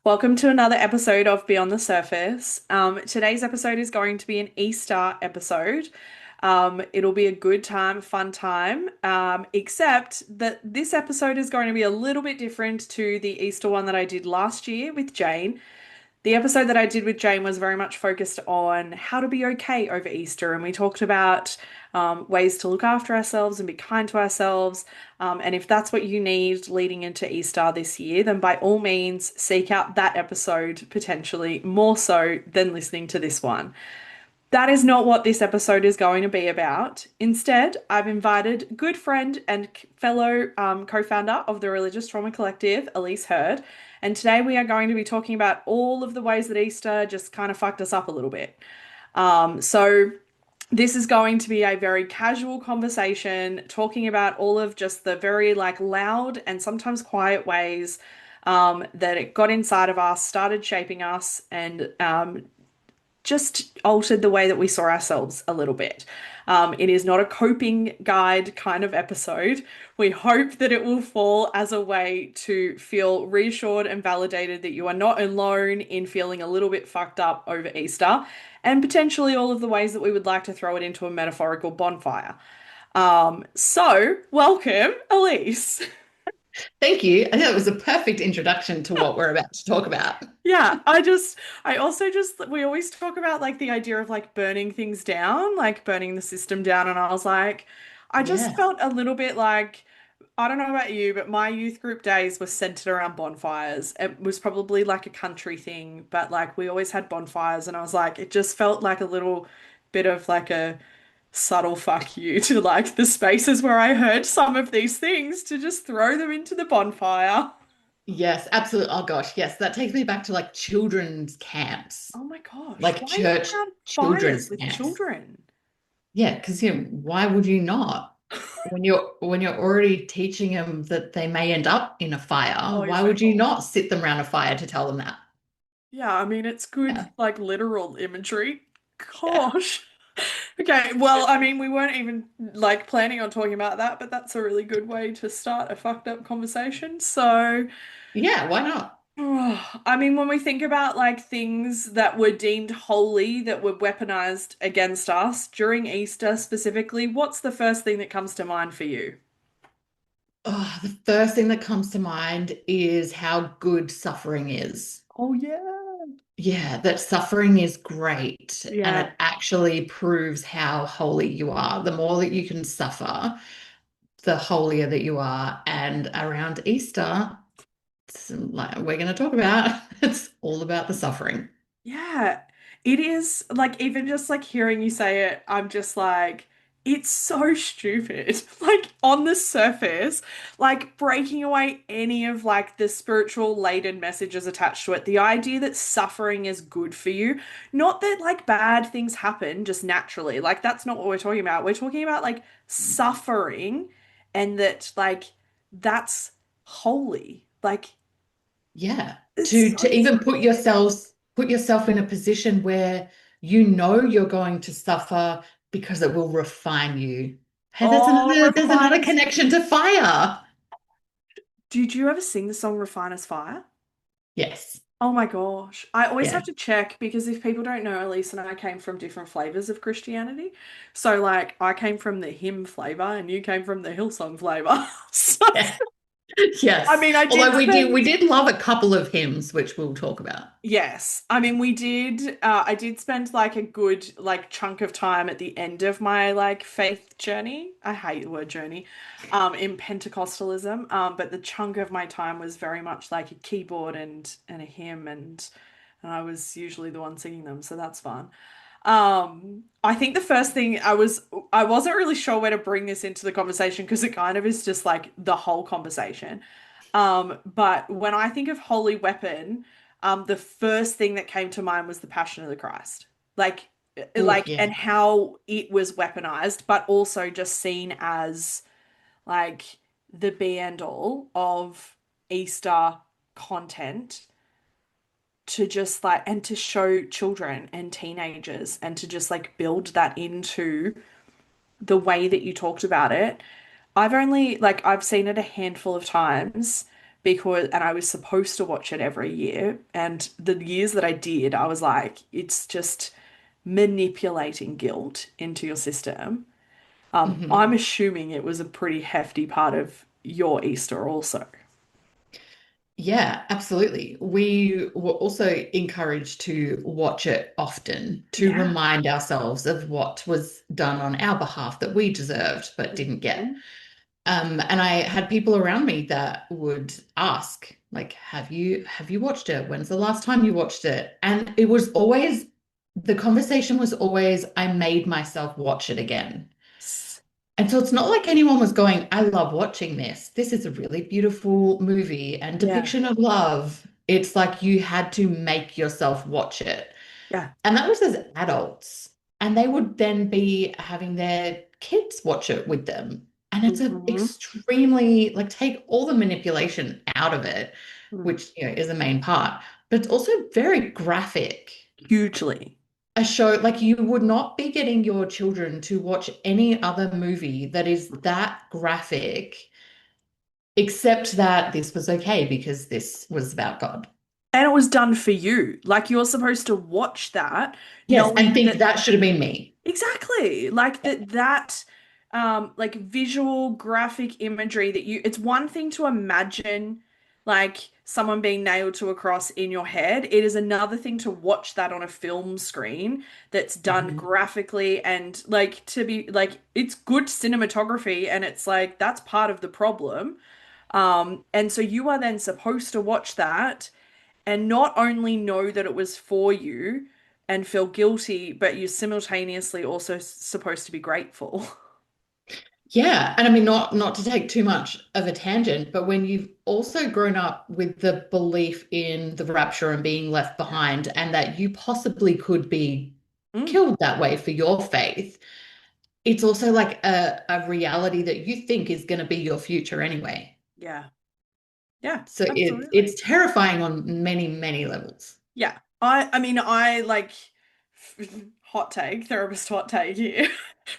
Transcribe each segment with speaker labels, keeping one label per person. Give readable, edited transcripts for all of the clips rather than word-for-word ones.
Speaker 1: Welcome to another episode of Beyond the Surface. Today's episode is going to be an Easter episode. It'll be a good time, fun time, except that this episode is going to be a little bit different to the Easter one that I did last year with Jane. The episode that I did with Jane was very much focused on how to be okay over Easter, and we talked about ways to look after ourselves and be kind to ourselves. And if that's what you need leading into Easter this year, then by all means seek out that episode potentially more so than listening to this one. That is not what this episode is going to be about. Instead, I've invited good friend and fellow co-founder of the Religious Trauma Collective, Elise Hurd, and today we are going to be talking about all of the ways that Easter just kind of fucked us up a little bit. So this is going to be a very casual conversation, talking about all of just the very like loud and sometimes quiet ways that it got inside of us, started shaping us, and just altered the way that we saw ourselves a little bit. It is not a coping guide kind of episode. We hope that it will fall as a way to feel reassured and validated that you are not alone in feeling a little bit fucked up over Easter, and potentially all of the ways that we would like to throw it into a metaphorical bonfire. So welcome, Elise.
Speaker 2: Thank you. I think that was a perfect introduction to what we're about to talk about.
Speaker 1: Yeah, I also just, we always talk about like the idea of like burning things down, like burning the system down. And I was like, I just
Speaker 2: Yeah.
Speaker 1: felt a little bit like, I don't know about you, but my youth group days were centered around bonfires. It was probably like a country thing, but like we always had bonfires. And I was like, it just felt like a little bit of like a subtle fuck you to like the spaces where I heard some of these things to just throw them into the bonfire.
Speaker 2: Yes, absolutely. Oh gosh, yes, that takes me back to like children's camps,
Speaker 1: Oh my gosh,
Speaker 2: like
Speaker 1: why are you
Speaker 2: church
Speaker 1: around fires
Speaker 2: children's
Speaker 1: with
Speaker 2: camps.
Speaker 1: children?
Speaker 2: Yeah, because why would you not? When you're already teaching them that they may end up in a fire,
Speaker 1: Oh,
Speaker 2: why
Speaker 1: is that
Speaker 2: would you
Speaker 1: all?
Speaker 2: not sit them around a fire to tell them that?
Speaker 1: Yeah, I mean, it's good,
Speaker 2: Yeah.
Speaker 1: like literal imagery.
Speaker 2: Yeah.
Speaker 1: Gosh. Okay, well, I mean, we weren't even like planning on talking about that, but that's a really good way to start a fucked up conversation. So,
Speaker 2: Yeah, why not?
Speaker 1: I mean, when we think about like things that were deemed holy that were weaponized against us during Easter specifically, what's the first thing that comes to mind for you?
Speaker 2: Oh, the first thing that comes to mind is how good suffering is.
Speaker 1: Oh, yeah.
Speaker 2: Yeah, that suffering is great and
Speaker 1: Yeah.
Speaker 2: it actually proves how holy you are. The more that you can suffer, the holier that you are. And around Easter, like we're going to talk about, it's all about the suffering.
Speaker 1: Yeah, it is like even just like hearing you say it, I'm just like, it's so stupid. Like on the surface, like breaking away any of like the spiritual laden messages attached to it. The idea that suffering is good for you, not that like bad things happen just naturally. Like that's not what we're talking about. We're talking about like suffering and that like that's holy. Like
Speaker 2: Yeah.
Speaker 1: it's
Speaker 2: To
Speaker 1: so
Speaker 2: even
Speaker 1: fucking.
Speaker 2: put yourself in a position where you know you're going to suffer because it will refine you. Hey,
Speaker 1: Oh,
Speaker 2: there's another
Speaker 1: refiners.
Speaker 2: connection to fire.
Speaker 1: Did you ever sing the song Refiner's Fire?
Speaker 2: Yes.
Speaker 1: Oh my gosh. I always
Speaker 2: Yeah.
Speaker 1: have to check because if people don't know, Elise and I came from different flavors of Christianity. So, like, I came from the hymn flavor and you came from the Hillsong flavor. So, I
Speaker 2: Yes.
Speaker 1: mean, I did
Speaker 2: Although
Speaker 1: spend.
Speaker 2: we did love a couple of hymns, which we'll talk about.
Speaker 1: Yes. I mean, we did I did spend like a good like chunk of time at the end of my like faith journey. I hate the word journey. In Pentecostalism. But the chunk of my time was very much like a keyboard and a hymn and I was usually the one singing them, so that's fun. I think the first thing I wasn't really sure where to bring this into the conversation because it kind of is just like the whole conversation. But when I think of Holy Weapon, the first thing that came to mind was the Passion of the Christ. Like,
Speaker 2: Oh, yeah.
Speaker 1: and how it was weaponized, but also just seen as like the be and all of Easter content to just like, and to show children and teenagers and to just like build that into the way that you talked about it. I've only like I've seen it a handful of times, because, and I was supposed to watch it every year. And the years that I did, I was like, it's just manipulating guilt into your system. I'm
Speaker 2: Mhm.
Speaker 1: assuming it was a pretty hefty part of your Easter also.
Speaker 2: Yeah, absolutely. We were also encouraged to watch it often to
Speaker 1: Yeah.
Speaker 2: remind ourselves of what was done on our behalf that we deserved but didn't get.
Speaker 1: Mhm.
Speaker 2: And I had people around me that would ask, like, have you watched it? When's the last time you watched it? And it was always the conversation was always, I made myself watch it again. And so it's not like anyone was going, I love watching this. This is a really beautiful movie and
Speaker 1: Yeah.
Speaker 2: depiction of love. It's like you had to make yourself watch it.
Speaker 1: Yeah.
Speaker 2: And that was as adults. And they would then be having their kids watch it with them. And it's a
Speaker 1: Hmm.
Speaker 2: extremely like take all the manipulation out of it, which is a main part, but it's also very graphic.
Speaker 1: Hugely.
Speaker 2: A show like you would not be getting your children to watch any other movie that is that graphic, except that this was okay because this was about God.
Speaker 1: And it was done for you. Like you're supposed to watch that
Speaker 2: Yes, and
Speaker 1: knowing
Speaker 2: think
Speaker 1: that
Speaker 2: that should have been me.
Speaker 1: exactly like that like visual graphic imagery that you it's one thing to imagine like someone being nailed to a cross in your head. It is another thing to watch that on a film screen that's done
Speaker 2: Mhm.
Speaker 1: graphically and like to be like it's good cinematography and it's like that's part of the problem. And so you are then supposed to watch that and not only know that it was for you and feel guilty, but you're simultaneously also supposed to be grateful.
Speaker 2: Yeah, and I mean not to take too much of a tangent, but when you've also grown up with the belief in the rapture and being left
Speaker 1: Yeah.
Speaker 2: behind and that you possibly could be
Speaker 1: Mm,
Speaker 2: killed that way for your faith, it's also like a reality that you think is going to be your future anyway.
Speaker 1: yeah. Yeah,
Speaker 2: So
Speaker 1: absolutely.
Speaker 2: it's terrifying on many, many levels.
Speaker 1: Yeah. I mean I like hot take, therapist hot take here.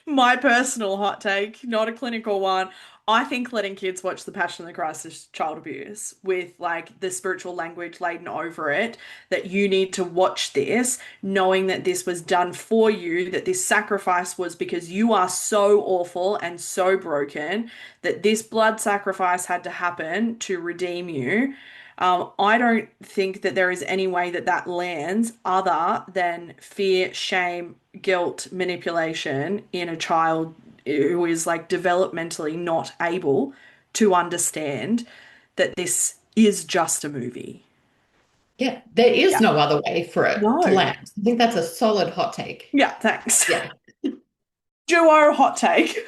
Speaker 1: My personal hot take, not a clinical one. I think letting kids watch The Passion of the Christ is child abuse with like the spiritual language laden over it, that you need to watch this knowing that this was done for you, that this sacrifice was because you are so awful and so broken, that this blood sacrifice had to happen to redeem you. I don't think that there is any way that that lands other than fear, shame, guilt, manipulation in a child who is like developmentally not able to understand that this is just a movie.
Speaker 2: Yeah, there is
Speaker 1: Yeah.
Speaker 2: no other way for it to
Speaker 1: No.
Speaker 2: land. I think that's a solid hot take.
Speaker 1: Yeah, thanks.
Speaker 2: Yeah.
Speaker 1: Duo hot take.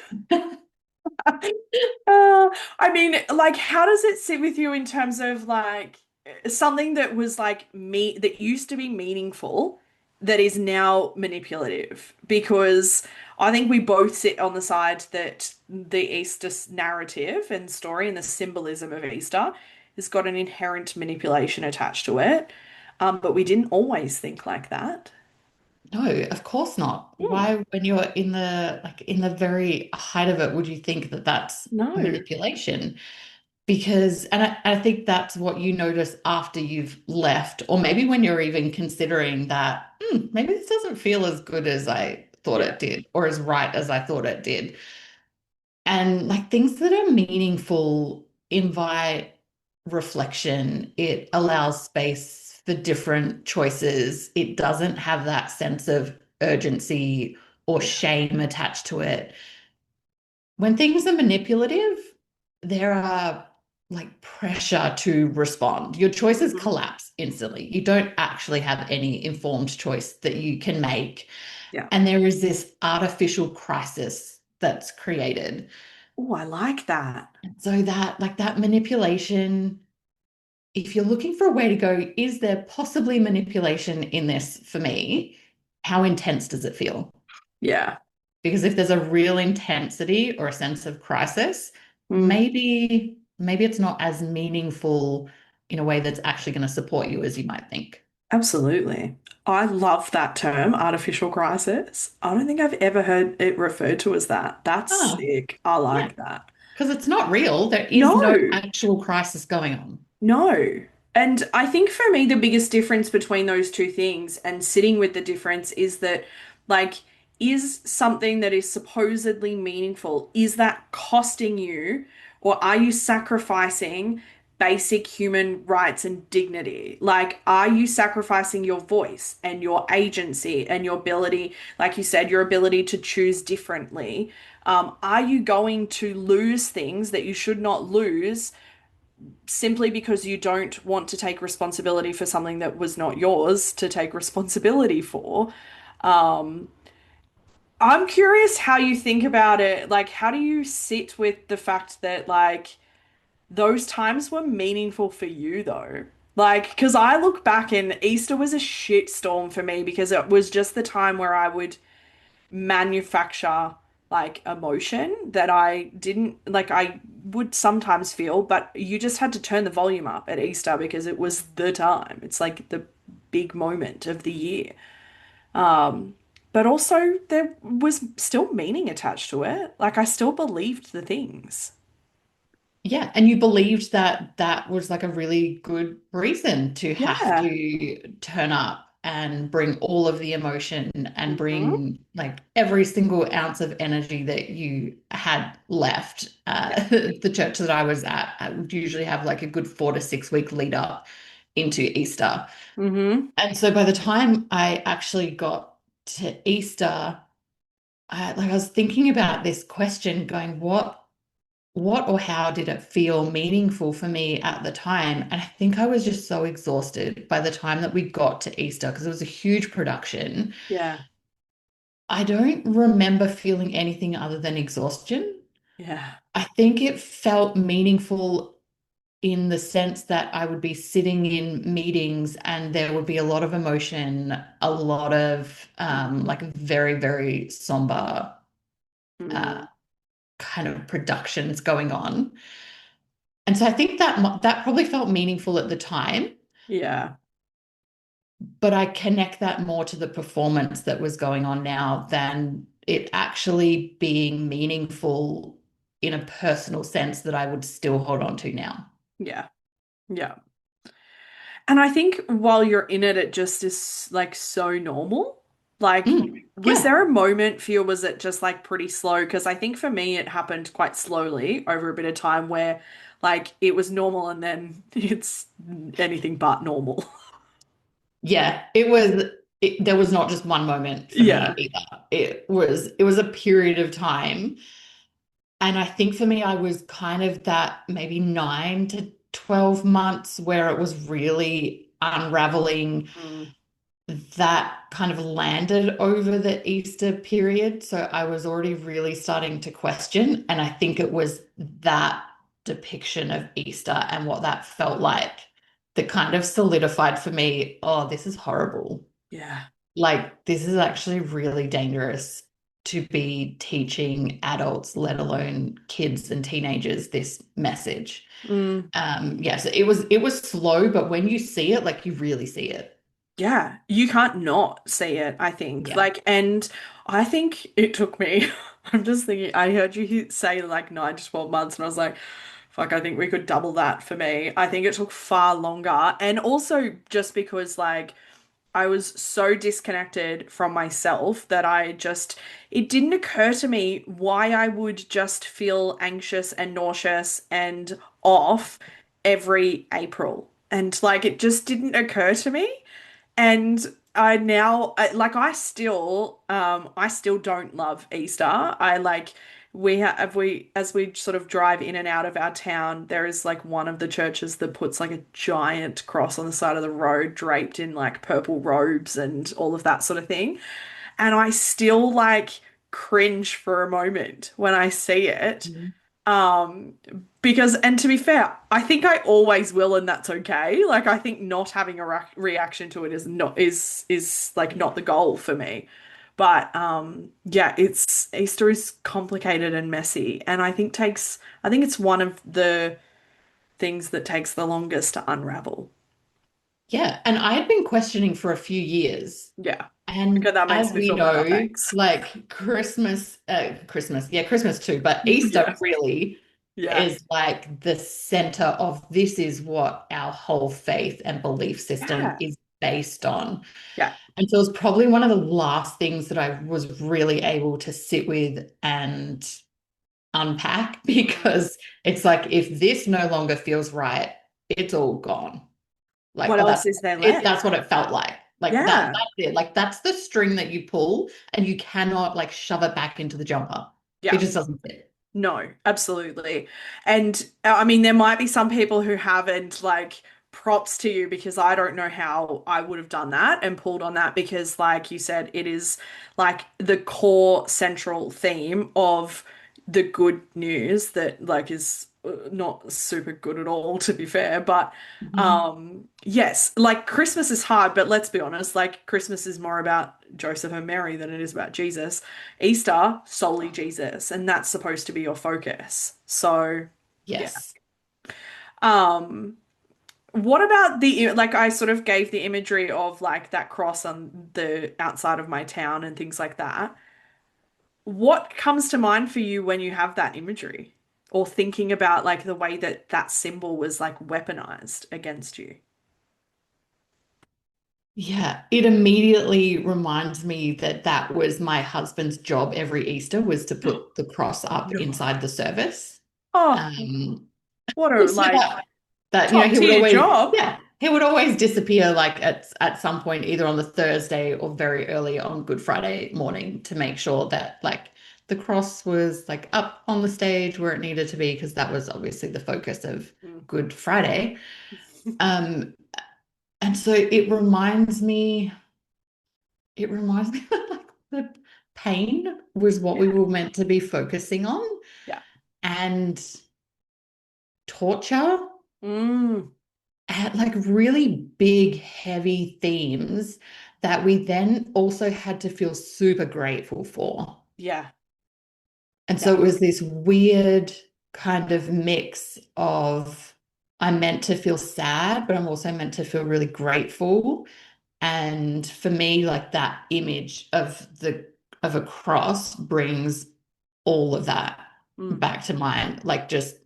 Speaker 1: Uh, I mean, like, how does it sit with you in terms of like something that was like me that used to be meaningful that is now manipulative? Because I think we both sit on the side that the Easter narrative and story and the symbolism of Easter has got an inherent manipulation attached to it. But we didn't always think like that.
Speaker 2: No, of course not.
Speaker 1: Hmm.
Speaker 2: Why, when you're in the like in the very height of it, would you think that that's
Speaker 1: No.
Speaker 2: manipulation? Because, and I think that's what you notice after you've left, or maybe when you're even considering that, maybe this doesn't feel as good as I thought
Speaker 1: Yeah.
Speaker 2: it did, or as right as I thought it did. And like things that are meaningful invite reflection. It allows space for different choices. It doesn't have that sense of urgency or
Speaker 1: Yeah.
Speaker 2: shame attached to it. When things are manipulative, there are like pressure to respond. Your choices
Speaker 1: Mhm.
Speaker 2: collapse instantly. You don't actually have any informed choice that you can make.
Speaker 1: Yeah.
Speaker 2: And there is this artificial crisis that's created.
Speaker 1: Oh, I like that.
Speaker 2: So that like that manipulation, if you're looking for a way to go, is there possibly manipulation in this for me? How intense does it feel?
Speaker 1: Yeah.
Speaker 2: Because if there's a real intensity or a sense of crisis,
Speaker 1: Mm.
Speaker 2: maybe it's not as meaningful in a way that's actually going to support you as you might think.
Speaker 1: Absolutely. I love that term, artificial crisis. I don't think I've ever heard it referred to as that. That's
Speaker 2: Oh,
Speaker 1: sick. I
Speaker 2: yeah.
Speaker 1: like that.
Speaker 2: Because it's not real. There is no
Speaker 1: No.
Speaker 2: actual crisis going on.
Speaker 1: No. And I think for me, the biggest difference between those two things and sitting with the difference is that, like, is something that is supposedly meaningful, is that costing you, or are you sacrificing basic human rights and dignity? Like, are you sacrificing your voice and your agency and your ability, like you said, your ability to choose differently? Are you going to lose things that you should not lose simply because you don't want to take responsibility for something that was not yours to take responsibility for? Um, I'm curious how you think about it. Like, how do you sit with the fact that, like, those times were meaningful for you, though? Like, because I look back and Easter was a shit storm for me because it was just the time where I would manufacture like emotion that I didn't like I would sometimes feel, but you just had to turn the volume up at Easter because it was the time. It's like the big moment of the year. Um, but also there was still meaning attached to it. Like I still believed the things.
Speaker 2: Yeah, and you believed that that was like a really good reason to have
Speaker 1: Yeah.
Speaker 2: to turn up and bring all of the emotion and
Speaker 1: Hmm.
Speaker 2: bring like every single ounce of energy that you had left.
Speaker 1: Yeah.
Speaker 2: The church that I was at would usually have like a good 4 to 6 week lead up into Easter.
Speaker 1: Hmm.
Speaker 2: And so by the time I actually got to Easter, I was thinking about this question, going, what or how did it feel meaningful for me at the time? And I think I was just so exhausted by the time that we got to Easter because it was a huge production.
Speaker 1: Yeah.
Speaker 2: I don't remember feeling anything other than exhaustion.
Speaker 1: Yeah.
Speaker 2: I think it felt meaningful in the sense that I would be sitting in meetings and there would be a lot of emotion, a lot of like very, very somber uh,
Speaker 1: Mm.
Speaker 2: kind of productions going on. And so I think that that probably felt meaningful at the time,
Speaker 1: Yeah.
Speaker 2: but I connect that more to the performance that was going on now than it actually being meaningful in a personal sense that I would still hold on to now.
Speaker 1: Yeah. Yeah. And I think while you're in it, it just is like so normal. Like, was
Speaker 2: Yeah.
Speaker 1: there a moment for you, or was it just like pretty slow? Because I think for me, it happened quite slowly over a bit of time where like it was normal and then it's anything but normal.
Speaker 2: Yeah, there was not just one moment for me
Speaker 1: Yeah.
Speaker 2: either. It was a period of time. And I think for me, I was kind of that maybe 9 to 12 months where it was really unraveling
Speaker 1: Mm,
Speaker 2: that kind of landed over the Easter period. So I was already really starting to question. And I think it was that depiction of Easter and what that felt like that kind of solidified for me, oh, this is horrible.
Speaker 1: yeah.
Speaker 2: Like, this is actually really dangerous to be teaching adults, let alone kids and teenagers, this message.
Speaker 1: Mm.
Speaker 2: Yeah, so it was slow, but when you see it, like you really see it.
Speaker 1: Yeah, you can't not see it, I think.
Speaker 2: Yeah.
Speaker 1: Like, and I think it took me, I'm just thinking, I heard you say like 9 to 12 months, and I was like, fuck, I think we could double that for me. I think it took far longer. And also just because, like, I was so disconnected from myself that it didn't occur to me why I would just feel anxious and nauseous and off every April. And like, it just didn't occur to me. And I still don't love Easter. I like we as we sort of drive in and out of our town, there is like one of the churches that puts like a giant cross on the side of the road draped in like purple robes and all of that sort of thing. And I still like cringe for a moment when I see it.
Speaker 2: Mhm.
Speaker 1: Um, because, and to be fair, I think I always will, and that's okay. Like, I think not having a reaction to it is not is like not the goal for me. But yeah, it's Easter is complicated and messy, and I think it's one of the things that takes the longest to unravel.
Speaker 2: Yeah, and I had been questioning for a few years.
Speaker 1: Yeah. Okay,
Speaker 2: And
Speaker 1: that makes
Speaker 2: as
Speaker 1: me
Speaker 2: we
Speaker 1: feel better.
Speaker 2: know,
Speaker 1: Thanks.
Speaker 2: like Christmas, Christmas too, but Easter
Speaker 1: Yeah.
Speaker 2: really.
Speaker 1: Yeah.
Speaker 2: is like the center of this is what our whole faith and belief system
Speaker 1: Yeah.
Speaker 2: is based on.
Speaker 1: Yeah.
Speaker 2: And so it was probably one of the last things that I was really able to sit with and unpack
Speaker 1: Mm.
Speaker 2: because it's like if this no longer feels right, it's all gone. Like,
Speaker 1: What
Speaker 2: oh,
Speaker 1: else is there
Speaker 2: that's
Speaker 1: left?
Speaker 2: what it felt like. Like
Speaker 1: Yeah.
Speaker 2: that's it. Like that's the string that you pull and you cannot like shove it back into the jumper. It
Speaker 1: Yeah.
Speaker 2: just doesn't fit.
Speaker 1: No, absolutely. And I mean, there might be some people who haven't, like, props to you because I don't know how I would have done that and pulled on that because, like you said, it is like the core central theme of the good news that, like, is not super good at all, to be fair. But
Speaker 2: Mhm.
Speaker 1: yes, like Christmas is hard, but let's be honest, like Christmas is more about Joseph and Mary than it is about Jesus. Easter, solely Jesus, and that's supposed to be your focus. So, yeah.
Speaker 2: Yes.
Speaker 1: Um, what about the, like, I sort of gave the imagery of like that cross on the outside of my town and things like that. What comes to mind for you when you have that imagery or thinking about like the way that that symbol was like weaponized against you?
Speaker 2: Yeah, it immediately reminds me that that was my husband's job every Easter was to put the cross up
Speaker 1: No.
Speaker 2: inside the service.
Speaker 1: Oh,
Speaker 2: Um,
Speaker 1: what a
Speaker 2: so
Speaker 1: like
Speaker 2: that
Speaker 1: top
Speaker 2: he would
Speaker 1: tier
Speaker 2: always,
Speaker 1: job.
Speaker 2: yeah, he would always disappear like at some point either on the Thursday or very early on Good Friday morning to make sure that like the cross was like up on the stage where it needed to be because that was obviously the focus of
Speaker 1: Mm.
Speaker 2: Good Friday. Um, and so it reminds me that like the pain was what we
Speaker 1: Yeah.
Speaker 2: were meant to be focusing on
Speaker 1: Yeah.
Speaker 2: and torture
Speaker 1: Mm.
Speaker 2: at like really big, heavy themes that we then also had to feel super grateful for.
Speaker 1: Yeah.
Speaker 2: And
Speaker 1: Yeah.
Speaker 2: so it was this weird kind of mix of I'm meant to feel sad, but I'm also meant to feel really grateful. And for me, like that image of a cross brings all of that
Speaker 1: Mm.
Speaker 2: back to mind. Like just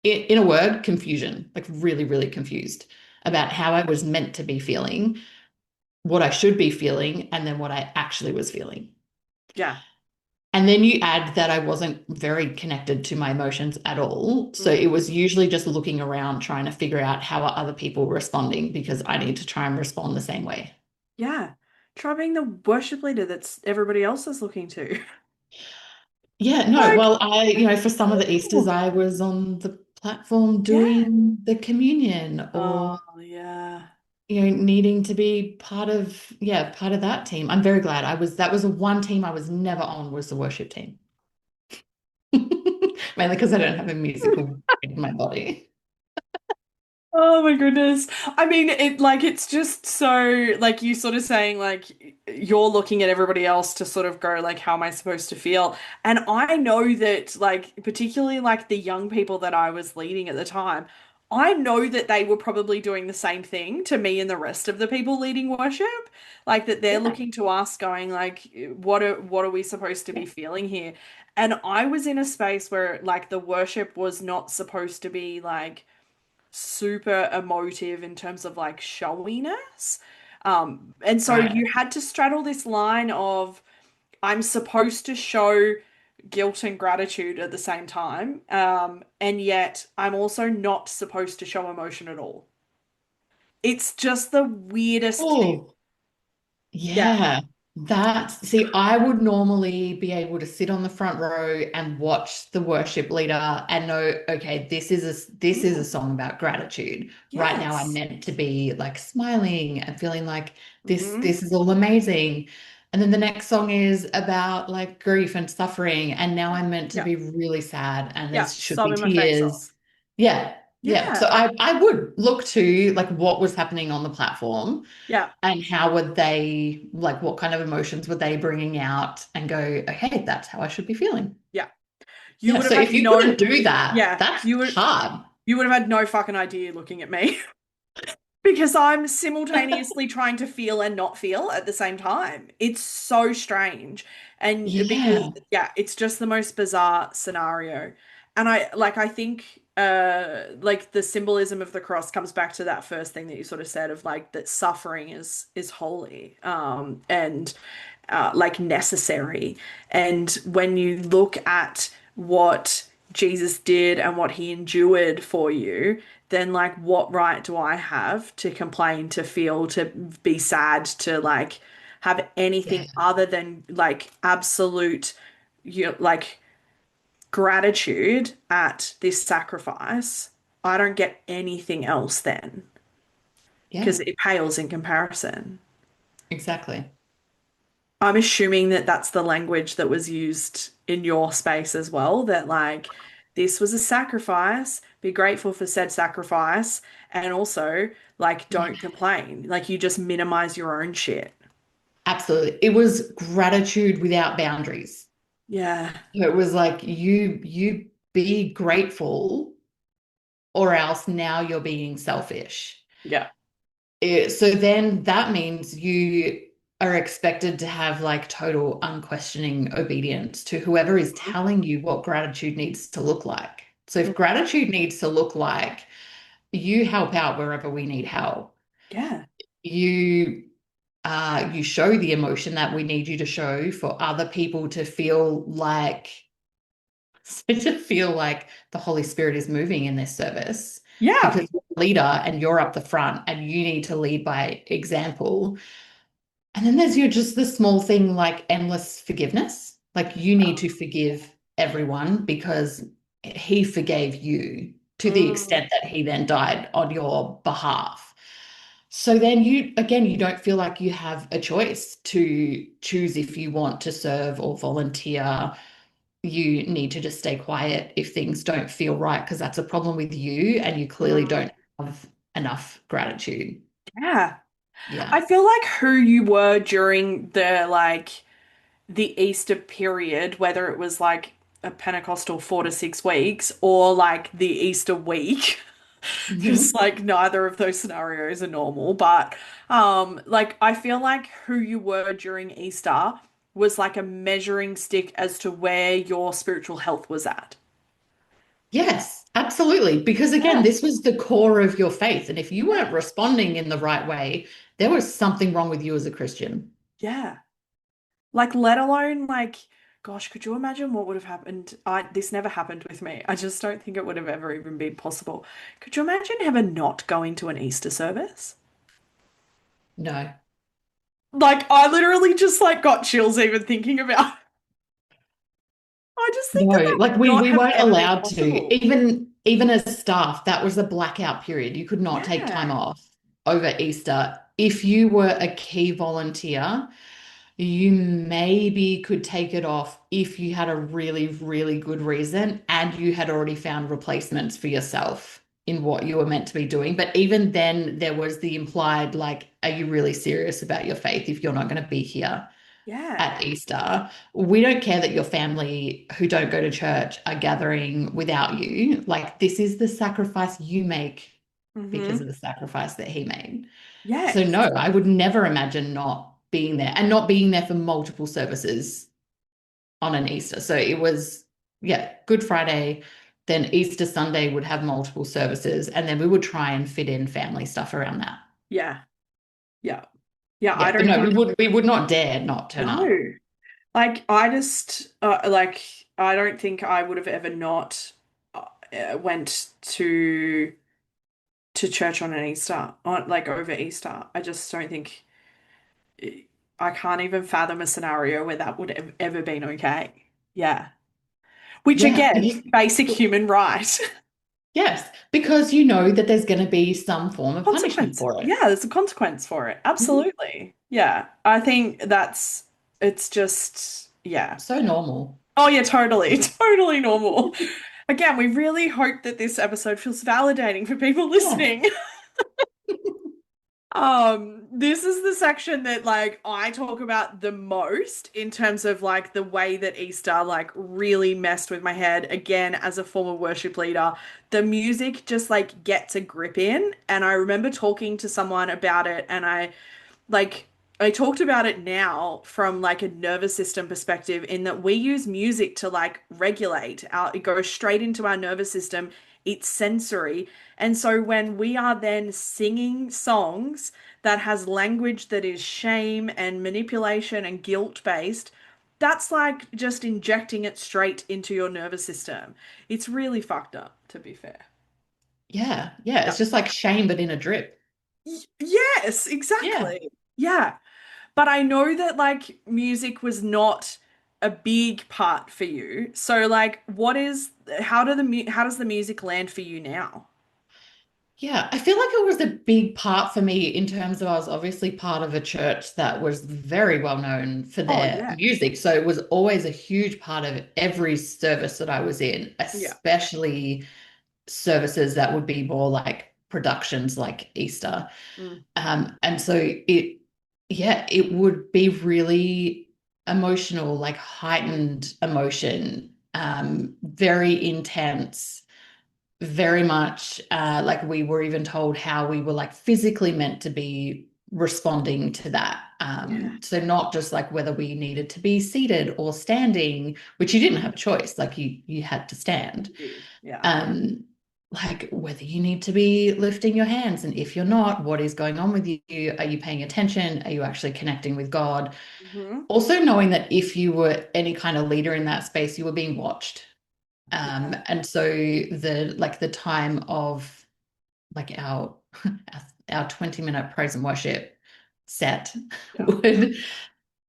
Speaker 2: in a word, confusion, like really, really confused
Speaker 1: Yeah.
Speaker 2: about how I was meant to be feeling, what I should be feeling, and then what I actually was feeling.
Speaker 1: Yeah.
Speaker 2: And then you add that I wasn't very connected to my emotions at all. So
Speaker 1: Mm.
Speaker 2: it was usually just looking around trying to figure out how are other people responding because I need to try and respond the same way.
Speaker 1: Yeah. Try being the worship leader that's everybody else is looking to.
Speaker 2: Yeah, no,
Speaker 1: Like,
Speaker 2: well, for some of the Easters,
Speaker 1: ooh.
Speaker 2: I was on the platform
Speaker 1: Yeah.
Speaker 2: doing the communion or,
Speaker 1: Oh, yeah.
Speaker 2: needing to be part of that team. I'm very glad that was the one team I was never on was the worship team. Mainly because I don't have a musical in my body.
Speaker 1: Oh my goodness. I mean, it's just so like you sort of saying like you're looking at everybody else to sort of go like how am I supposed to feel? And I know that like particularly like the young people that I was leading at the time, I know that they were probably doing the same thing to me and the rest of the people leading worship. Like that they're
Speaker 2: Yeah,
Speaker 1: looking to us going like what are we supposed to
Speaker 2: yeah.
Speaker 1: be feeling here? And I was in a space where like the worship was not supposed to be like super emotive in terms of like showiness. And so
Speaker 2: Right.
Speaker 1: you had to straddle this line of I'm supposed to show guilt and gratitude at the same time, and yet I'm also not supposed to show emotion at all. It's just the weirdest thing.
Speaker 2: Oh,
Speaker 1: Yeah.
Speaker 2: yeah, see, I would normally be able to sit on the front row and watch the worship leader and know, okay, this is a
Speaker 1: Mm,
Speaker 2: song about gratitude. Right now, I'm
Speaker 1: yes.
Speaker 2: meant to be like smiling and feeling like
Speaker 1: Hmm.
Speaker 2: this is all amazing. And then the next song is about like grief and suffering, and now I'm meant to
Speaker 1: Yeah.
Speaker 2: be really sad, and there
Speaker 1: Yeah.
Speaker 2: should be
Speaker 1: Sobbing my face
Speaker 2: tears.
Speaker 1: off.
Speaker 2: Yeah, yeah. So
Speaker 1: Yeah.
Speaker 2: I would look to like what was happening on the platform
Speaker 1: Yeah.
Speaker 2: and how would they, like, what kind of emotions were they bringing out and go, okay, that's how I should be feeling.
Speaker 1: Yeah. You
Speaker 2: Yeah.
Speaker 1: would have
Speaker 2: So
Speaker 1: had
Speaker 2: if you
Speaker 1: no,
Speaker 2: couldn't do that,
Speaker 1: yeah,
Speaker 2: that's hard.
Speaker 1: you would have had no fucking idea looking at me. Because I'm simultaneously trying to feel and not feel at the same time. It's so strange. And because,
Speaker 2: Yeah.
Speaker 1: yeah, it's just the most bizarre scenario. And I think like the symbolism of the cross comes back to that first thing that you sort of said of like that suffering is holy and like necessary. And when you look at what Jesus did and what he endured for you, then like what right do I have to complain, to feel, to be sad, to like have
Speaker 2: Yeah.
Speaker 1: anything other than like absolute you like gratitude at this sacrifice? I don't get anything else then because
Speaker 2: Yeah,
Speaker 1: it pales in comparison.
Speaker 2: exactly.
Speaker 1: I'm assuming that that's the language that was used in your space as well, that like this was a sacrifice, be grateful for said sacrifice, and also like
Speaker 2: Yeah,
Speaker 1: don't complain. Like you just minimize your own shit.
Speaker 2: absolutely. It was gratitude without boundaries.
Speaker 1: Yeah.
Speaker 2: It was like you be grateful or else now you're being selfish.
Speaker 1: Yeah.
Speaker 2: So then that means you are expected to have like total unquestioning obedience to whoever is telling you what gratitude needs to look like. So if
Speaker 1: Mhm.
Speaker 2: gratitude needs to look like you help out wherever we need help,
Speaker 1: Yeah.
Speaker 2: you you show the emotion that we need you to show for other people to feel like to feel like the Holy Spirit is moving in this service
Speaker 1: Yeah.
Speaker 2: because you're a leader and you're up the front and you need to lead by example. And then there's your just the small thing like endless forgiveness. Like you need to forgive everyone because he forgave you to the
Speaker 1: Mm.
Speaker 2: extent that he then died on your behalf. So then you, again, you don't feel like you have a choice to choose if you want to serve or volunteer. You need to just stay quiet if things don't feel right because that's a problem with you and you clearly
Speaker 1: Mm.
Speaker 2: don't have enough gratitude.
Speaker 1: Yeah.
Speaker 2: Yeah.
Speaker 1: I feel like who you were during the like the Easter period, whether it was like a Pentecostal 4 to 6 weeks or like the Easter week, because
Speaker 2: Mhm.
Speaker 1: like neither of those scenarios are normal, but like I feel like who you were during Easter was like a measuring stick as to where your spiritual health was at.
Speaker 2: Yes, absolutely. Because again,
Speaker 1: Yeah.
Speaker 2: this was the core of your faith. And if you
Speaker 1: Yeah.
Speaker 2: weren't responding in the right way, there was something wrong with you as a Christian.
Speaker 1: Yeah. Like, let alone like, gosh, could you imagine what would have happened? This never happened with me. I just don't think it would have ever even been possible. Could you imagine ever not going to an Easter service?
Speaker 2: No.
Speaker 1: Like, I literally just like got chills even thinking about it. I just think
Speaker 2: No,
Speaker 1: that that
Speaker 2: like
Speaker 1: would not
Speaker 2: we
Speaker 1: have
Speaker 2: weren't
Speaker 1: ever been
Speaker 2: allowed to.
Speaker 1: possible.
Speaker 2: Even as staff, that was a blackout period. You could not take time
Speaker 1: Yeah.
Speaker 2: off over Easter. If you were a key volunteer, you maybe could take it off if you had a really, really good reason and you had already found replacements for yourself in what you were meant to be doing. But even then, there was the implied, like, are you really serious about your faith if you're not going to be here
Speaker 1: Yeah.
Speaker 2: at Easter? We don't care that your family who don't go to church are gathering without you. Like, this is the sacrifice you make because of
Speaker 1: Mm-hmm.
Speaker 2: the sacrifice that he made. So
Speaker 1: Yes.
Speaker 2: no, I would never imagine not being there and not being there for multiple services on an Easter. So it was, yeah, Good Friday, then Easter Sunday would have multiple services, and then we would try and fit in family stuff around that.
Speaker 1: Yeah. Yeah. Yeah. I
Speaker 2: Yeah, but
Speaker 1: don't
Speaker 2: no,
Speaker 1: think,
Speaker 2: we would not dare not turn up.
Speaker 1: no. Like, I just, like, I don't think I would have ever not went to church on an Easter, on like over Easter. I just don't think I can't even fathom a scenario where that would have ever been okay. Yeah. Which
Speaker 2: Yeah,
Speaker 1: again, basic human right.
Speaker 2: yes, because you know that there's going to be some form of punishment
Speaker 1: Consequence.
Speaker 2: for it.
Speaker 1: Yeah, there's a consequence for it.
Speaker 2: Mhm.
Speaker 1: Absolutely. Yeah. I think it's just, yeah.
Speaker 2: So normal.
Speaker 1: Oh, yeah, totally. Totally normal. Again, we really hope that this episode feels validating for people
Speaker 2: Yes.
Speaker 1: listening. This is the section that like I talk about the most in terms of like the way that Easter like really messed with my head again as a former worship leader. The music just like gets a grip in, and I remember talking to someone about it, and I like I talked about it now from like a nervous system perspective, in that we use music to like regulate our, it goes straight into our nervous system. It's sensory. And so when we are then singing songs that has language that is shame and manipulation and guilt based, that's like just injecting it straight into your nervous system. It's really fucked up, to be fair.
Speaker 2: Yeah, yeah.
Speaker 1: Yeah.
Speaker 2: It's just like shame, but in a drip.
Speaker 1: Yes,
Speaker 2: Yeah.
Speaker 1: exactly. Yeah. But I know that like music was not a big part for you. So like how does the music land for you now?
Speaker 2: Yeah, I feel like it was a big part for me in terms of I was obviously part of a church that was very well known for
Speaker 1: Oh
Speaker 2: their
Speaker 1: yeah.
Speaker 2: music. So it was always a huge part of every service that I was in,
Speaker 1: Yeah.
Speaker 2: especially services that would be more like productions like Easter.
Speaker 1: Mm,
Speaker 2: And so yeah, it would be really emotional, like heightened emotion, very intense, very much like we were even told how we were like physically meant to be responding to that.
Speaker 1: yeah.
Speaker 2: So not just like whether we needed to be seated or standing, which you didn't have a choice, like you had to stand.
Speaker 1: You did. Yeah.
Speaker 2: Um, like whether you need to be lifting your hands, and if you're not, what is going on with you? Are you paying attention? Are you actually connecting with God?
Speaker 1: Hmm.
Speaker 2: Also knowing that if you were any kind of leader in that space, you were being watched.
Speaker 1: Yeah.
Speaker 2: And so the time of like our 20-minute praise and worship set
Speaker 1: Yeah.
Speaker 2: would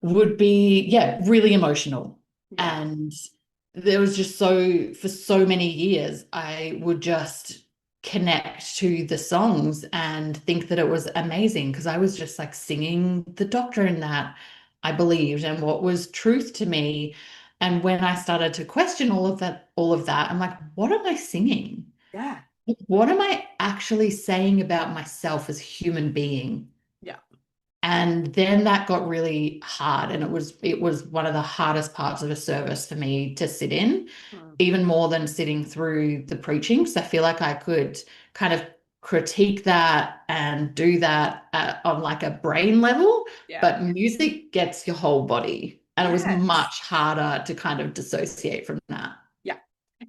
Speaker 2: would be, yeah, really emotional.
Speaker 1: Yeah.
Speaker 2: And there was just so, for so many years, I would just connect to the songs and think that it was amazing because I was just like singing the doctrine that I believed and what was truth to me. And when I started to question all of that, I'm like, what am I singing?
Speaker 1: Yeah.
Speaker 2: What am I actually saying about myself as a human being?
Speaker 1: Yeah.
Speaker 2: And then that got really hard. And it was one of the hardest parts of a service for me to sit in,
Speaker 1: Mm.
Speaker 2: even more than sitting through the preaching. So I feel like I could kind of critique that and do that on like a brain level,
Speaker 1: Yeah.
Speaker 2: but music gets your whole body. And it was
Speaker 1: Yes.
Speaker 2: much harder to kind of dissociate from that.
Speaker 1: Yeah.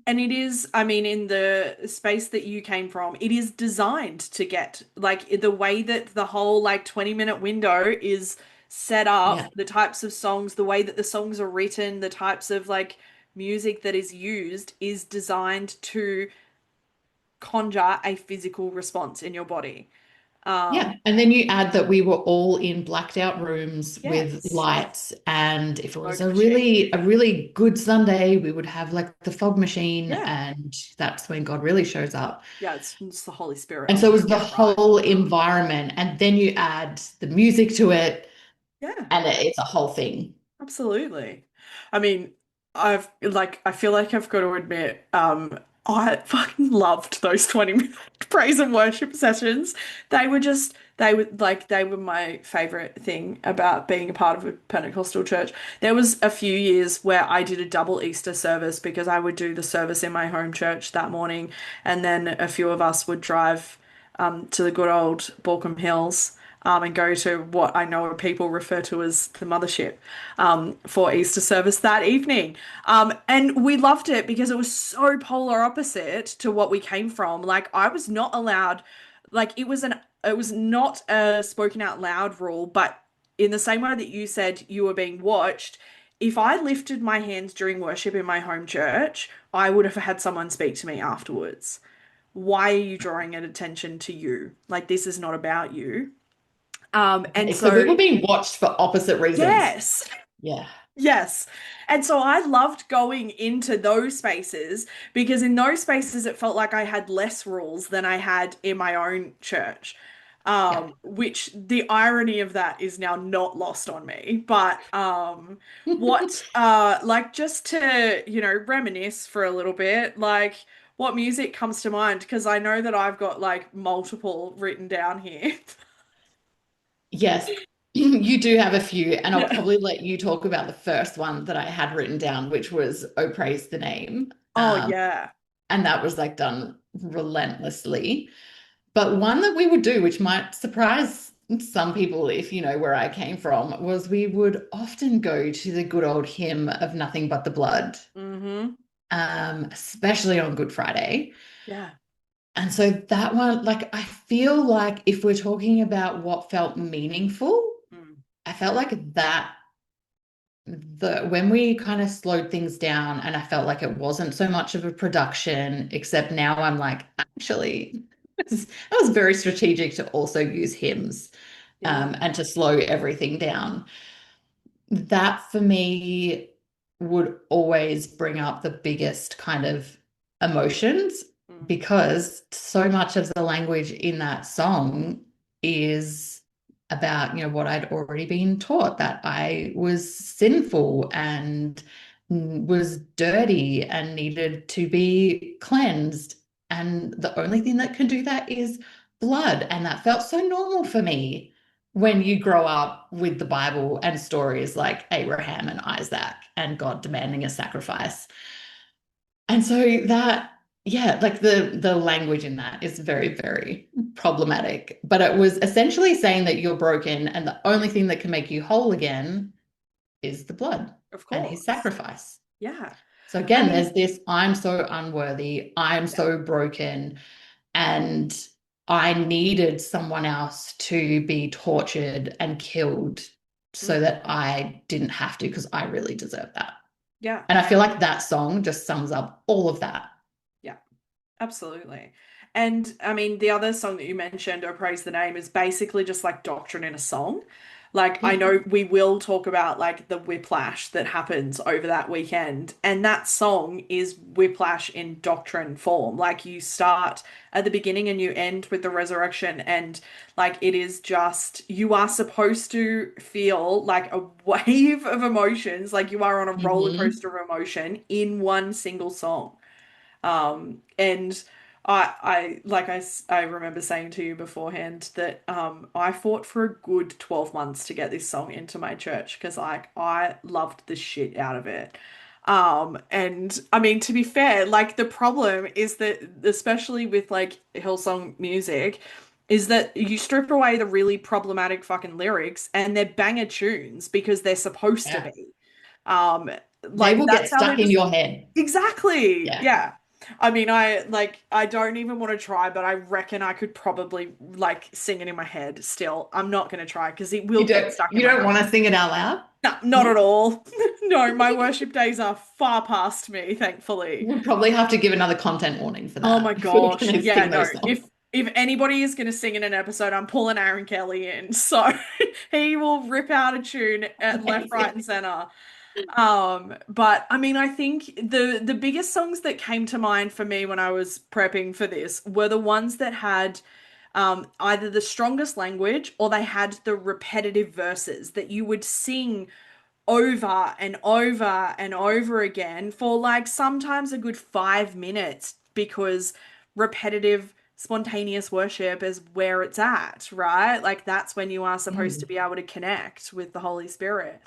Speaker 1: And it is, I mean, in the space that you came from, it is designed to get like the way that the whole like 20-minute window is set up,
Speaker 2: Yeah.
Speaker 1: the types of songs, the way that the songs are written, the types of like music that is used is designed to conjure a physical response in your body.
Speaker 2: Yeah.
Speaker 1: Um,
Speaker 2: And then you add that we were all in blacked out rooms with
Speaker 1: yes,
Speaker 2: lights. And if it was
Speaker 1: smoke
Speaker 2: a
Speaker 1: machine.
Speaker 2: really good Sunday, we would have like the fog machine.
Speaker 1: Yeah.
Speaker 2: And that's when God really shows up.
Speaker 1: Yeah, it's the Holy Spirit.
Speaker 2: And
Speaker 1: I'm
Speaker 2: so it
Speaker 1: gonna
Speaker 2: was the
Speaker 1: get it right.
Speaker 2: whole environment. And then you add the music to it,
Speaker 1: Yeah.
Speaker 2: and it's a whole thing.
Speaker 1: Absolutely. I mean, I feel like I've got to admit, I fucking loved those 20-minute praise and worship sessions. They were my favorite thing about being a part of a Pentecostal church. There was a few years where I did a double Easter service because I would do the service in my home church that morning, and then a few of us would drive to the good old Balcombe Hills and go to what I know people refer to as the mothership for Easter service that evening. And we loved it because it was so polar opposite to what we came from. Like I was not allowed, like it was not a spoken out loud rule, but in the same way that you said you were being watched, if I lifted my hands during worship in my home church, I would have had someone speak to me afterwards. Why are you drawing attention to you? Like this is not about you. And
Speaker 2: Okay. So we
Speaker 1: so
Speaker 2: were being watched for opposite reasons.
Speaker 1: yes,
Speaker 2: Yeah.
Speaker 1: yes. And so I loved going into those spaces because in those spaces it felt like I had less rules than I had in my own church.
Speaker 2: Yeah.
Speaker 1: Which the irony of that is now not lost on me. But what like just to, reminisce for a little bit, like what music comes to mind? Because I know that I've got like multiple written down here.
Speaker 2: Yes, you do have a few, and I'll
Speaker 1: Yeah.
Speaker 2: probably let you talk about the first one that I had written down, which was "Oh, praise the name,"
Speaker 1: Oh yeah.
Speaker 2: and that was like done relentlessly. But one that we would do, which might surprise some people, if you know where I came from, was we would often go to the good old hymn of Nothing But the Blood,
Speaker 1: Mm-hmm.
Speaker 2: especially on Good Friday.
Speaker 1: Yeah.
Speaker 2: And so that one, like, I feel like if we're talking about what felt meaningful,
Speaker 1: Mm.
Speaker 2: I felt like that when we kind of slowed things down and I felt like it wasn't so much of a production, except now I'm like, actually, I was very strategic to also use hymns
Speaker 1: Yeah.
Speaker 2: and to slow everything down. That for me would always bring up the biggest kind of emotions
Speaker 1: Mm.
Speaker 2: because so much of the language in that song is about, what I'd already been taught, that I was sinful and was dirty and needed to be cleansed. And the only thing that can do that is blood. And that felt so normal for me when you grow up with the Bible and stories like Abraham and Isaac and God demanding a sacrifice. And so that, yeah, like the language in that is very, very problematic. But it was essentially saying that you're broken and the only thing that can make you whole again is the blood
Speaker 1: Of
Speaker 2: and his
Speaker 1: course.
Speaker 2: sacrifice.
Speaker 1: Yeah.
Speaker 2: So
Speaker 1: I
Speaker 2: again,
Speaker 1: mean,
Speaker 2: there's this I'm so unworthy, I'm
Speaker 1: yeah.
Speaker 2: so broken, and I needed someone else to be tortured and killed so
Speaker 1: Mm.
Speaker 2: that I didn't have to because I really deserve that.
Speaker 1: Yeah.
Speaker 2: And I feel like that song just sums up all of that.
Speaker 1: Yeah. Absolutely. And I mean, the other song that you mentioned, "Oh Praise the Name," is basically just like doctrine in a song. Like, I
Speaker 2: Yeah.
Speaker 1: know we will talk about like the whiplash that happens over that weekend, and that song is whiplash in doctrine form. Like, you start at the beginning and you end with the resurrection, and like, it is just, you are supposed to feel like a wave of emotions, like you are on a roller
Speaker 2: Hmm.
Speaker 1: coaster of emotion in one single song. And I remember saying to you beforehand that I fought for a good 12 months to get this song into my church because like I loved the shit out of it. And I mean, to be fair, like the problem is that, especially with like Hillsong music, is that you strip away the really problematic fucking lyrics and they're banger tunes because they're supposed to
Speaker 2: Yeah.
Speaker 1: be. Um,
Speaker 2: They
Speaker 1: like
Speaker 2: will get
Speaker 1: that's how they're
Speaker 2: stuck in
Speaker 1: just
Speaker 2: your head.
Speaker 1: exactly.
Speaker 2: Yeah.
Speaker 1: Yeah. I mean, I don't even want to try, but I reckon I could probably like sing it in my head still. I'm not going to try because it will
Speaker 2: You
Speaker 1: get
Speaker 2: don't
Speaker 1: stuck in
Speaker 2: you
Speaker 1: my
Speaker 2: don't
Speaker 1: head.
Speaker 2: want to sing it out loud?
Speaker 1: No, not
Speaker 2: No.
Speaker 1: at all. No, my worship days are far past me, thankfully.
Speaker 2: We'll probably have to give another content warning for
Speaker 1: Oh
Speaker 2: that
Speaker 1: my
Speaker 2: if we're
Speaker 1: gosh.
Speaker 2: going to
Speaker 1: Yeah,
Speaker 2: sing
Speaker 1: no.
Speaker 2: those songs.
Speaker 1: If anybody is going to sing in an episode, I'm pulling Aaron Kelly in. So he will rip out a tune at left, right, and
Speaker 2: Amazing.
Speaker 1: center. But I mean, I think the biggest songs that came to mind for me when I was prepping for this were the ones that had either the strongest language or they had the repetitive verses that you would sing over and over and over again for like sometimes a good 5 minutes because repetitive, spontaneous worship is where it's at, right? Like that's when you are supposed to
Speaker 2: Mm.
Speaker 1: be able to connect with the Holy Spirit.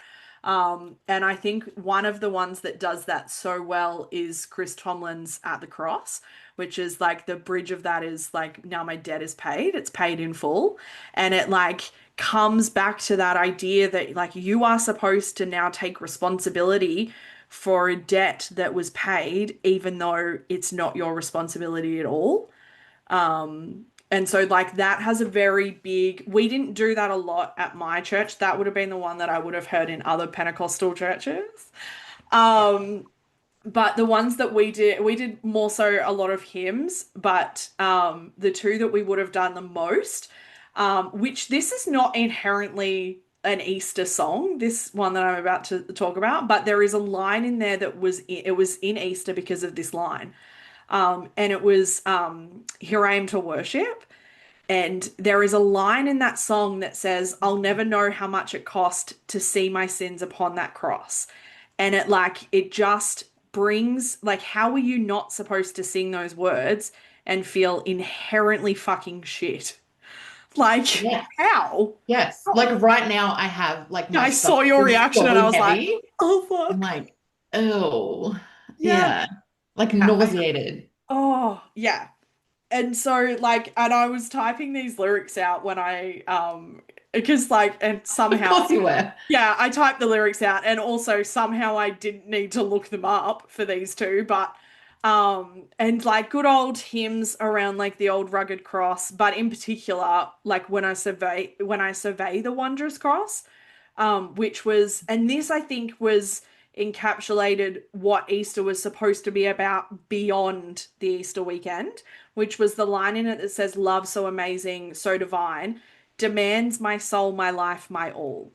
Speaker 1: And I think one of the ones that does that so well is Chris Tomlin's At the Cross, which is like the bridge of that is like, now my debt is paid, it's paid in full. And it like comes back to that idea that like you are supposed to now take responsibility for a debt that was paid, even though it's not your responsibility at all. And so like that has a very big, we didn't do that a lot at my church. That would have been the one that I would have heard in other Pentecostal churches.
Speaker 2: Yeah.
Speaker 1: Um, but the ones that we did more so a lot of hymns, but the two that we would have done the most, which this is not inherently an Easter song, this one that I'm about to talk about, but there is a line in there that it was in Easter because of this line. And it was Here I Am to Worship. And there is a line in that song that says, I'll never know how much it cost to see my sins upon that cross. And it like, it just brings, like, how are you not supposed to sing those words and feel inherently fucking shit? Like,
Speaker 2: Yeah.
Speaker 1: how?
Speaker 2: Yes.
Speaker 1: Oh.
Speaker 2: Like right now I have like my
Speaker 1: I saw
Speaker 2: stomach
Speaker 1: your
Speaker 2: is
Speaker 1: reaction and I
Speaker 2: so
Speaker 1: was like,
Speaker 2: heavy.
Speaker 1: oh,
Speaker 2: I'm
Speaker 1: fuck.
Speaker 2: like, oh,
Speaker 1: Yeah.
Speaker 2: yeah. Like
Speaker 1: Yeah.
Speaker 2: nauseated.
Speaker 1: Oh, yeah. And so like, and I was typing these lyrics out when I because like, and
Speaker 2: Of
Speaker 1: somehow,
Speaker 2: course you were.
Speaker 1: yeah, I typed the lyrics out, and also somehow I didn't need to look them up for these two, but and like good old hymns around like the old rugged cross, but in particular, like when I survey the wondrous cross, which was, and this I think was encapsulated what Easter was supposed to be about beyond the Easter weekend, which was the line in it that says, "Love so amazing, so divine, demands my soul, my life, my all."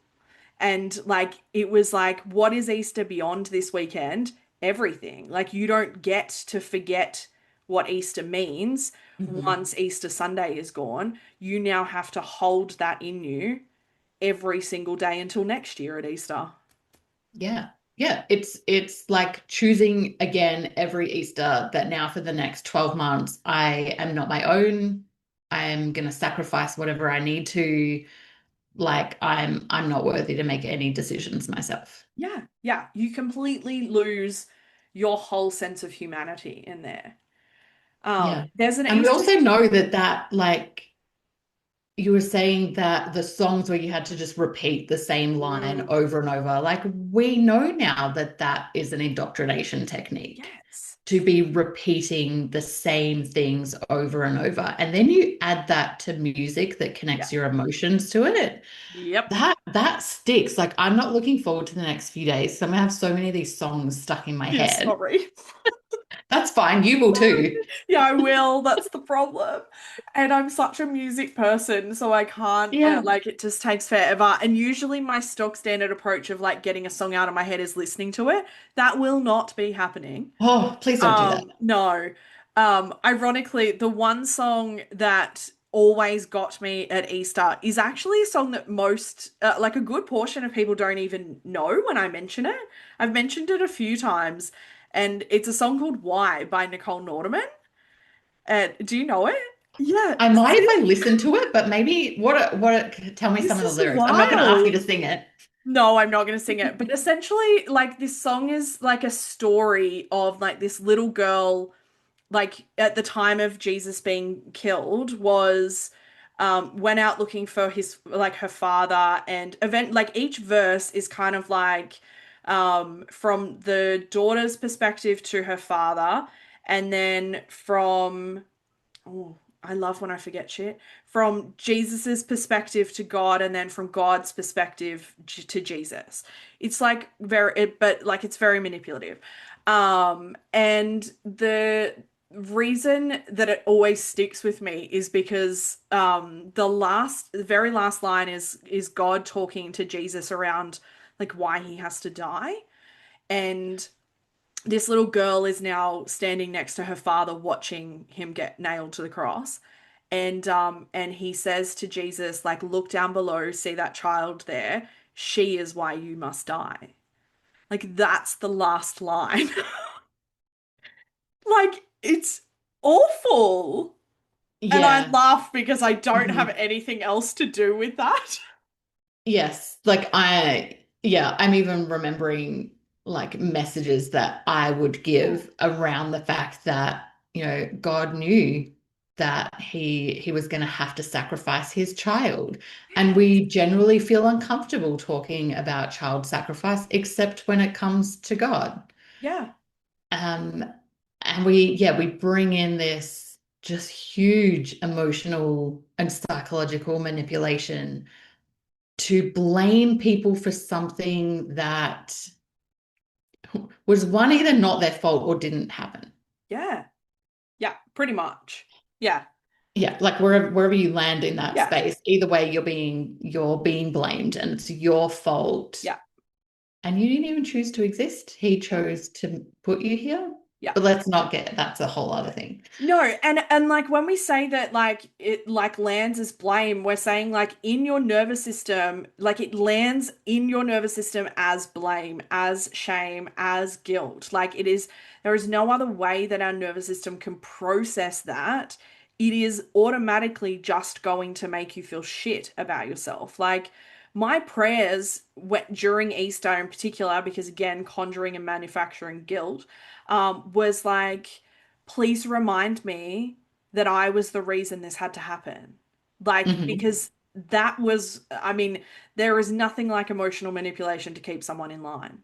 Speaker 1: And like, it was like, what is Easter beyond this weekend? Everything. Like, you don't get to forget what Easter means
Speaker 2: Mhm.
Speaker 1: once Easter Sunday is gone. You now have to hold that in you every single day until next year at Easter.
Speaker 2: Yeah. Yeah. It's like choosing again every Easter that now for the next 12 months, I am not my own. I am gonna sacrifice whatever I need to. Like I'm not worthy to make any decisions myself.
Speaker 1: Yeah, yeah. You completely lose your whole sense of humanity in there.
Speaker 2: Yeah.
Speaker 1: There's an
Speaker 2: And we
Speaker 1: Easter.
Speaker 2: also know that like you were saying that the songs where you had to just repeat the same line
Speaker 1: Mm,
Speaker 2: over and over, like we know now that that is an indoctrination technique
Speaker 1: yes.
Speaker 2: to be repeating the same things over and over. And then you add that to music that
Speaker 1: Yeah.
Speaker 2: connects your emotions to it.
Speaker 1: Yep.
Speaker 2: That sticks. Like I'm not looking forward to the next few days. So I'm gonna have so many of these songs stuck in my
Speaker 1: Yeah,
Speaker 2: head.
Speaker 1: sorry.
Speaker 2: That's fine. You will too.
Speaker 1: Yeah, I will. That's the problem. And I'm such a music person, so I can't,
Speaker 2: Yeah.
Speaker 1: like, it just takes forever. And usually my stock standard approach of like getting a song out of my head is listening to it. That will not be happening.
Speaker 2: Oh, please don't do that.
Speaker 1: No. Ironically, the one song that always got me at Easter is actually a song that most, like a good portion of people don't even know when I mention it. I've mentioned it a few times, and it's a song called Why by Nicole Nordeman. Do you know it? Yeah.
Speaker 2: I might if I
Speaker 1: See?
Speaker 2: listen to it, but maybe tell me some
Speaker 1: This
Speaker 2: of the
Speaker 1: is
Speaker 2: lyrics. I'm not going to ask you
Speaker 1: wild.
Speaker 2: to sing it.
Speaker 1: No, I'm not going to sing it. But essentially, like, this song is like a story of like this little girl, like at the time of Jesus being killed, was went out looking for his, like, her father, and event, like, each verse is kind of like from the daughter's perspective to her father, and then from, oh, I love when I forget shit. From Jesus's perspective to God, and then from God's perspective to Jesus. It's like but like it's very manipulative. And the reason that it always sticks with me is because the very last line is God talking to Jesus around like why he has to die. And this little girl is now standing next to her father watching him get nailed to the cross, and he says to Jesus, like, look down below, see that child there, she is why you must die. Like, that's the last line. Like, it's awful, and I
Speaker 2: Yeah.
Speaker 1: laugh because I don't have
Speaker 2: Mhm.
Speaker 1: anything else to do with that.
Speaker 2: Yes. Yeah, I'm even remembering like messages that I would
Speaker 1: Oh,
Speaker 2: give around the fact that, God knew that he was going to have to sacrifice his child. And
Speaker 1: yes.
Speaker 2: we generally feel uncomfortable talking about child sacrifice, except when it comes to God.
Speaker 1: Yeah.
Speaker 2: Um, and we bring in this just huge emotional and psychological manipulation to blame people for something that was one, either not their fault or didn't happen.
Speaker 1: Yeah. Yeah. Pretty much. Yeah.
Speaker 2: Yeah, like wherever you land in that
Speaker 1: Yeah.
Speaker 2: space, either way you're being blamed and it's your fault.
Speaker 1: Yeah.
Speaker 2: And you didn't even choose to exist. He
Speaker 1: Yeah.
Speaker 2: chose to put you here.
Speaker 1: Yeah.
Speaker 2: But let's not get that's a whole other thing.
Speaker 1: No, and like when we say that like it like lands as blame, we're saying like in your nervous system, like it lands in your nervous system as blame, as shame, as guilt. Like it is, there is no other way that our nervous system can process that. It is automatically just going to make you feel shit about yourself. Like my prayers during Easter in particular, because again, conjuring and manufacturing guilt, was like, please remind me that I was the reason this had to happen. Like,
Speaker 2: Hmm.
Speaker 1: because that was, I mean, there is nothing like emotional manipulation to keep someone in line.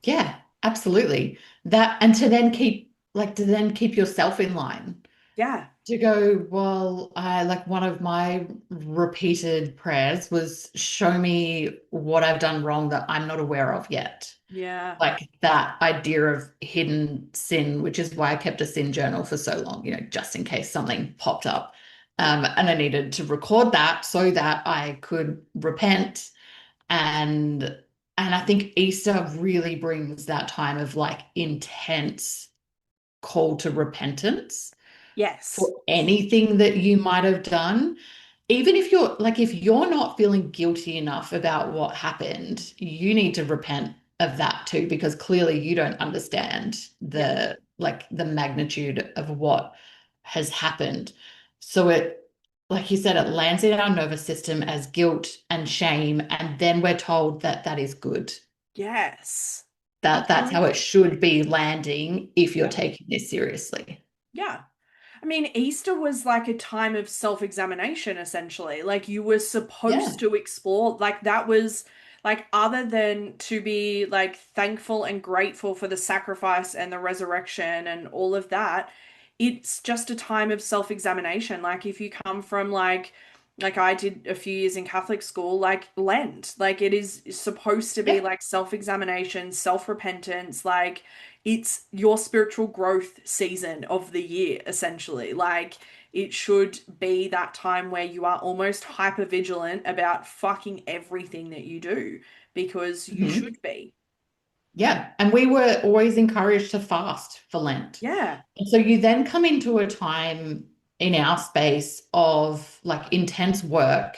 Speaker 2: Yeah, absolutely. That and to then keep yourself in line.
Speaker 1: Yeah.
Speaker 2: To go, well, I like one of my repeated prayers was show me what I've done wrong that I'm not aware of yet.
Speaker 1: Yeah.
Speaker 2: Like that idea of hidden sin, which is why I kept a sin journal for so long, just in case something popped up.
Speaker 1: Yeah.
Speaker 2: And I needed to record that so that I could repent. And and I think Easter really brings that time of like intense call to repentance
Speaker 1: Yes.
Speaker 2: for anything that you might have done. Even if you're not feeling guilty enough about what happened, you need to repent of that too, because clearly you don't understand
Speaker 1: Yeah.
Speaker 2: the magnitude of what has happened. So like you said, it lands in our nervous system as guilt and shame, and then we're told that that is good.
Speaker 1: Yes.
Speaker 2: That's how it
Speaker 1: Absolutely.
Speaker 2: should be landing if you're
Speaker 1: Yeah.
Speaker 2: taking this seriously.
Speaker 1: Yeah. I mean, Easter was like a time of self-examination, essentially. Like you were supposed
Speaker 2: Yeah.
Speaker 1: to explore, like that was like other than to be like thankful and grateful for the sacrifice and the resurrection and all of that, it's just a time of self-examination. Like if you come from like I did a few years in Catholic school, like Lent, like it is supposed to be
Speaker 2: Yeah.
Speaker 1: like self-examination, self-repentance, like it's your spiritual growth season of the year, essentially. Like it should be that time where you are almost hyper vigilant about fucking everything that you do because you
Speaker 2: Mhm.
Speaker 1: should be.
Speaker 2: Yeah. And we were always encouraged to fast for Lent.
Speaker 1: Yeah,
Speaker 2: And so you then come into a time in our space of like intense work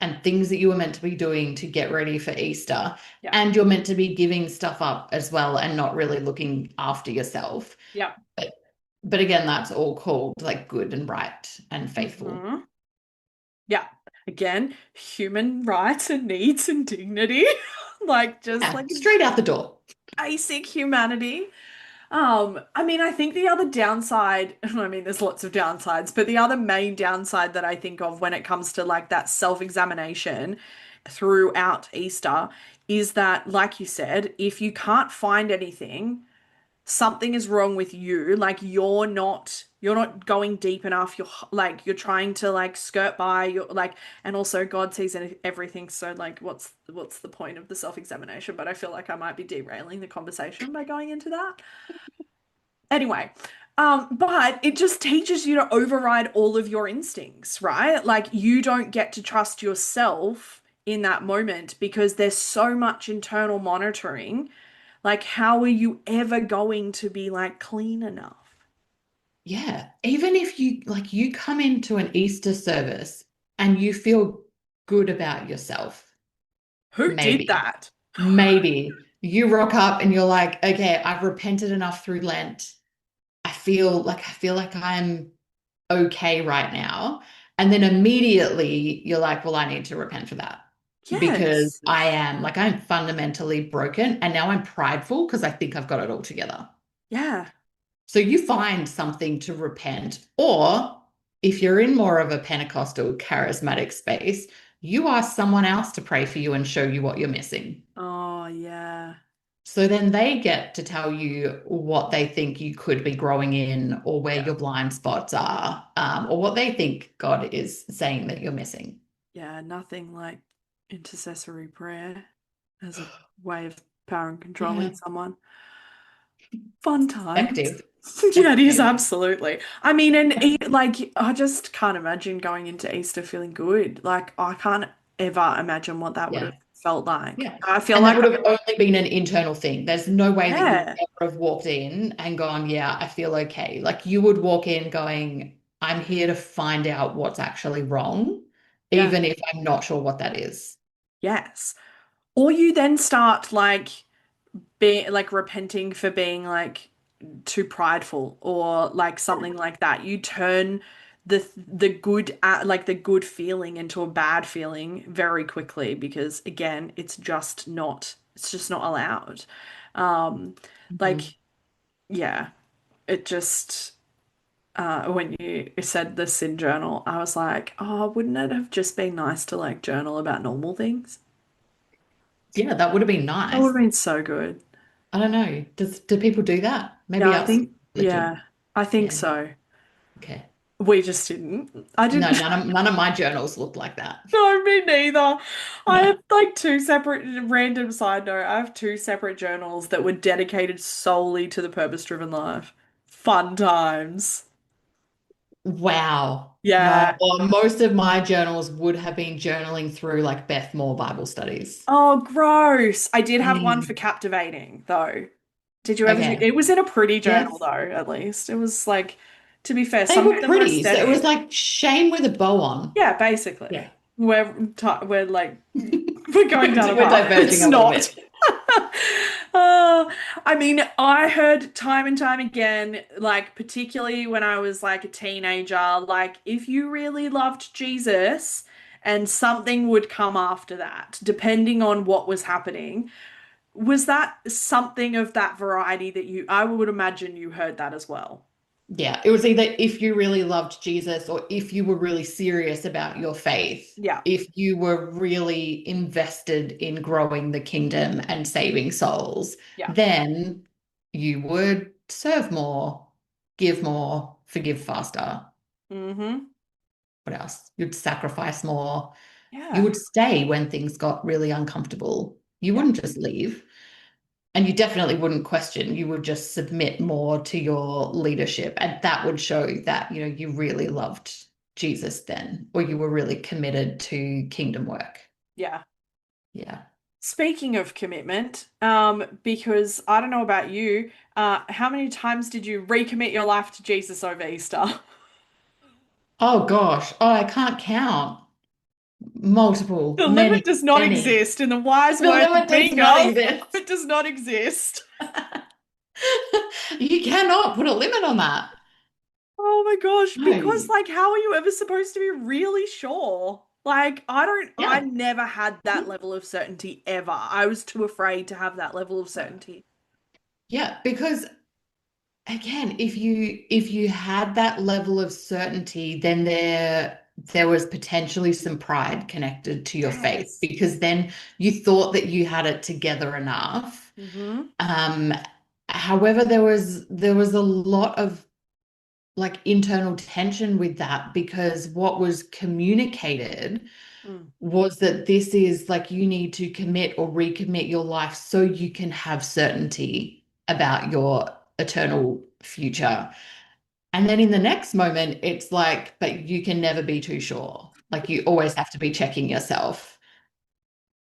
Speaker 2: and things that you were meant to be doing to get ready for Easter.
Speaker 1: yeah,
Speaker 2: And you're meant to be giving stuff up as well and not really looking after yourself.
Speaker 1: yeah.
Speaker 2: But but again, that's all called like good and right and faithful.
Speaker 1: Hmm. Yeah. Again, human rights and needs and dignity. Like just
Speaker 2: Yeah,
Speaker 1: like
Speaker 2: straight out the door.
Speaker 1: basic humanity. I mean, I think the other downside, I mean, there's lots of downsides, but the other main downside that I think of when it comes to like that self-examination throughout Easter is that, like you said, if you can't find anything, something is wrong with you. Like you're not going deep enough. You're trying to like skirt by. You're like, and also God sees everything. So like, what's the point of the self-examination? But I feel like I might be derailing the conversation by going into that. Anyway, but it just teaches you to override all of your instincts, right? Like you don't get to trust yourself in that moment because there's so much internal monitoring. Like, how are you ever going to be like clean enough?
Speaker 2: Yeah. Even if you come into an Easter service and you feel good about yourself,
Speaker 1: Who did
Speaker 2: maybe.
Speaker 1: that?
Speaker 2: Maybe you rock up and you're like, okay, I've repented enough through Lent. I feel like I'm okay right now. And then immediately you're like, well, I need to repent for that because
Speaker 1: Yes.
Speaker 2: I'm fundamentally broken and now I'm prideful because I think I've got it all together.
Speaker 1: Yeah.
Speaker 2: So you find something to repent, or if you're in more of a Pentecostal charismatic space, you ask someone else to pray for you and show you what you're missing.
Speaker 1: Oh, yeah.
Speaker 2: So then they get to tell you what they think you could be growing in, or where
Speaker 1: Yeah.
Speaker 2: your blind spots are, or what they think God is saying that you're missing.
Speaker 1: Yeah. Nothing like intercessory prayer as a way of power and controlling
Speaker 2: Yeah,
Speaker 1: someone. Fun times.
Speaker 2: effective,
Speaker 1: Yeah, it is
Speaker 2: effective.
Speaker 1: absolutely. I mean,
Speaker 2: Yeah,
Speaker 1: like I just can't imagine going into Easter feeling good. Like I can't ever imagine what that would
Speaker 2: yeah.
Speaker 1: have felt like.
Speaker 2: Yeah.
Speaker 1: I feel
Speaker 2: And that
Speaker 1: like,
Speaker 2: would have only been an internal thing. There's no way that you would
Speaker 1: yeah,
Speaker 2: ever have walked in and gone, yeah, I feel okay. Like you would walk in going, I'm here to find out what's actually wrong,
Speaker 1: yeah,
Speaker 2: even if I'm not sure what that is.
Speaker 1: yes. Or you then start like being like repenting for being like too prideful or like something like that. You turn the good like the good feeling into a bad feeling very quickly because again, it's just not allowed. Um
Speaker 2: Mhm.
Speaker 1: like yeah, it just when you said the sin journal, I was like, oh, wouldn't it have just been nice to like journal about normal things?
Speaker 2: Yeah, that would have been
Speaker 1: That would
Speaker 2: nice.
Speaker 1: have been so good.
Speaker 2: I don't know. Do people do that?
Speaker 1: Yeah,
Speaker 2: Maybe
Speaker 1: I
Speaker 2: us
Speaker 1: think,
Speaker 2: religion.
Speaker 1: yeah, I think
Speaker 2: Yeah.
Speaker 1: so.
Speaker 2: Okay.
Speaker 1: We just didn't. I
Speaker 2: No,
Speaker 1: didn't.
Speaker 2: none of my journals look like that.
Speaker 1: No, me neither. I
Speaker 2: No.
Speaker 1: have like two separate, random side note, I have two separate journals that were dedicated solely to the purpose-driven life. Fun times.
Speaker 2: Wow. No,
Speaker 1: Yeah.
Speaker 2: well, most of my journals would have been journaling through like Beth Moore Bible studies.
Speaker 1: Oh, gross. I did have one for
Speaker 2: Mm.
Speaker 1: captivating, though. Did you ever do?
Speaker 2: Okay.
Speaker 1: It was in a pretty journal,
Speaker 2: Yes.
Speaker 1: though, at least. It was like, to be fair,
Speaker 2: They
Speaker 1: some of
Speaker 2: were
Speaker 1: them were
Speaker 2: pretty. So it was
Speaker 1: aesthetic.
Speaker 2: like shame with a bow on.
Speaker 1: Yeah, basically.
Speaker 2: Yeah.
Speaker 1: We're like, we're going down a
Speaker 2: We're
Speaker 1: path.
Speaker 2: diverging
Speaker 1: It's
Speaker 2: a little
Speaker 1: not.
Speaker 2: bit.
Speaker 1: I mean, I heard time and time again, like, particularly when I was like a teenager, like, if you really loved Jesus and something would come after that, depending on what was happening, was that something of that variety that I would imagine you heard that as well?
Speaker 2: Yeah, it was either if you really loved Jesus or if you were really serious about your faith,
Speaker 1: Yeah,
Speaker 2: if you were really invested in growing the kingdom and saving souls,
Speaker 1: yeah.
Speaker 2: then you would serve more, give more, forgive faster.
Speaker 1: Mm-hmm.
Speaker 2: What else? You'd sacrifice more. You
Speaker 1: Yeah,
Speaker 2: would stay when things got really uncomfortable. You
Speaker 1: yeah,
Speaker 2: wouldn't just leave. And you definitely wouldn't question, you would just submit more to your leadership. And that would show that, you really loved Jesus then, or you were really committed to kingdom work.
Speaker 1: yeah.
Speaker 2: Yeah.
Speaker 1: Speaking of commitment, because I don't know about you, how many times did you recommit your life to Jesus over Easter?
Speaker 2: Oh gosh. Oh, I can't count. Multiple,
Speaker 1: The limit
Speaker 2: many,
Speaker 1: does not
Speaker 2: many.
Speaker 1: exist. In the wise
Speaker 2: The
Speaker 1: words
Speaker 2: limit
Speaker 1: of
Speaker 2: does
Speaker 1: Mean
Speaker 2: not
Speaker 1: Girls,
Speaker 2: exist.
Speaker 1: it does not exist.
Speaker 2: You cannot put a limit on that.
Speaker 1: Oh my gosh, because
Speaker 2: No.
Speaker 1: like how are you ever supposed to be really sure? Like I
Speaker 2: Yeah.
Speaker 1: never had that level of certainty ever. I was too afraid to have that level of certainty.
Speaker 2: Yeah, because again, if you had that level of certainty, then there was potentially some pride connected to your faith
Speaker 1: Yes.
Speaker 2: because then you thought that you had it together enough.
Speaker 1: Mm-hmm.
Speaker 2: Um, However, there was a lot of like internal tension with that because what was communicated
Speaker 1: Mm,
Speaker 2: was that this is like you need to commit or recommit your life so you can have certainty about your eternal future. And then in the next moment, it's like, but you can never be too sure. Like you always have to be checking yourself.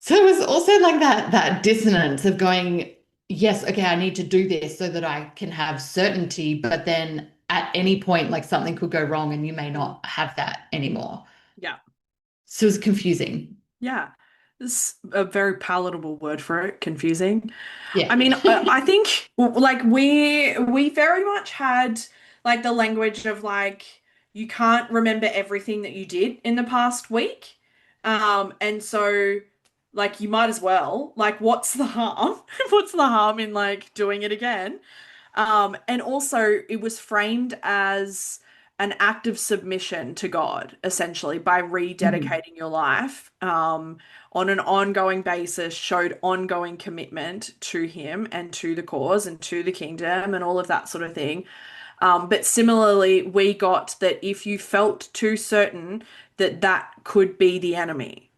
Speaker 2: So it was also like that dissonance of going, yes, okay, I need to do this so that I can have certainty, but then at any point, like something could go wrong and you may
Speaker 1: mm.
Speaker 2: not have that anymore.
Speaker 1: Yeah.
Speaker 2: So it was confusing.
Speaker 1: Yeah. This is a very palatable word for it, confusing.
Speaker 2: Yeah.
Speaker 1: I mean, I think like we very much had like the language of like you can't remember everything that you did in the past week. And so like you might as well. Like what's the harm? What's the harm in like doing it again? And also, it was framed as an act of submission to God, essentially, by
Speaker 2: Mhm.
Speaker 1: rededicating your life on an ongoing basis, showed ongoing commitment to Him and to the cause and to the kingdom and all of that sort of thing. But similarly, we got that if you felt too certain that that could be the enemy,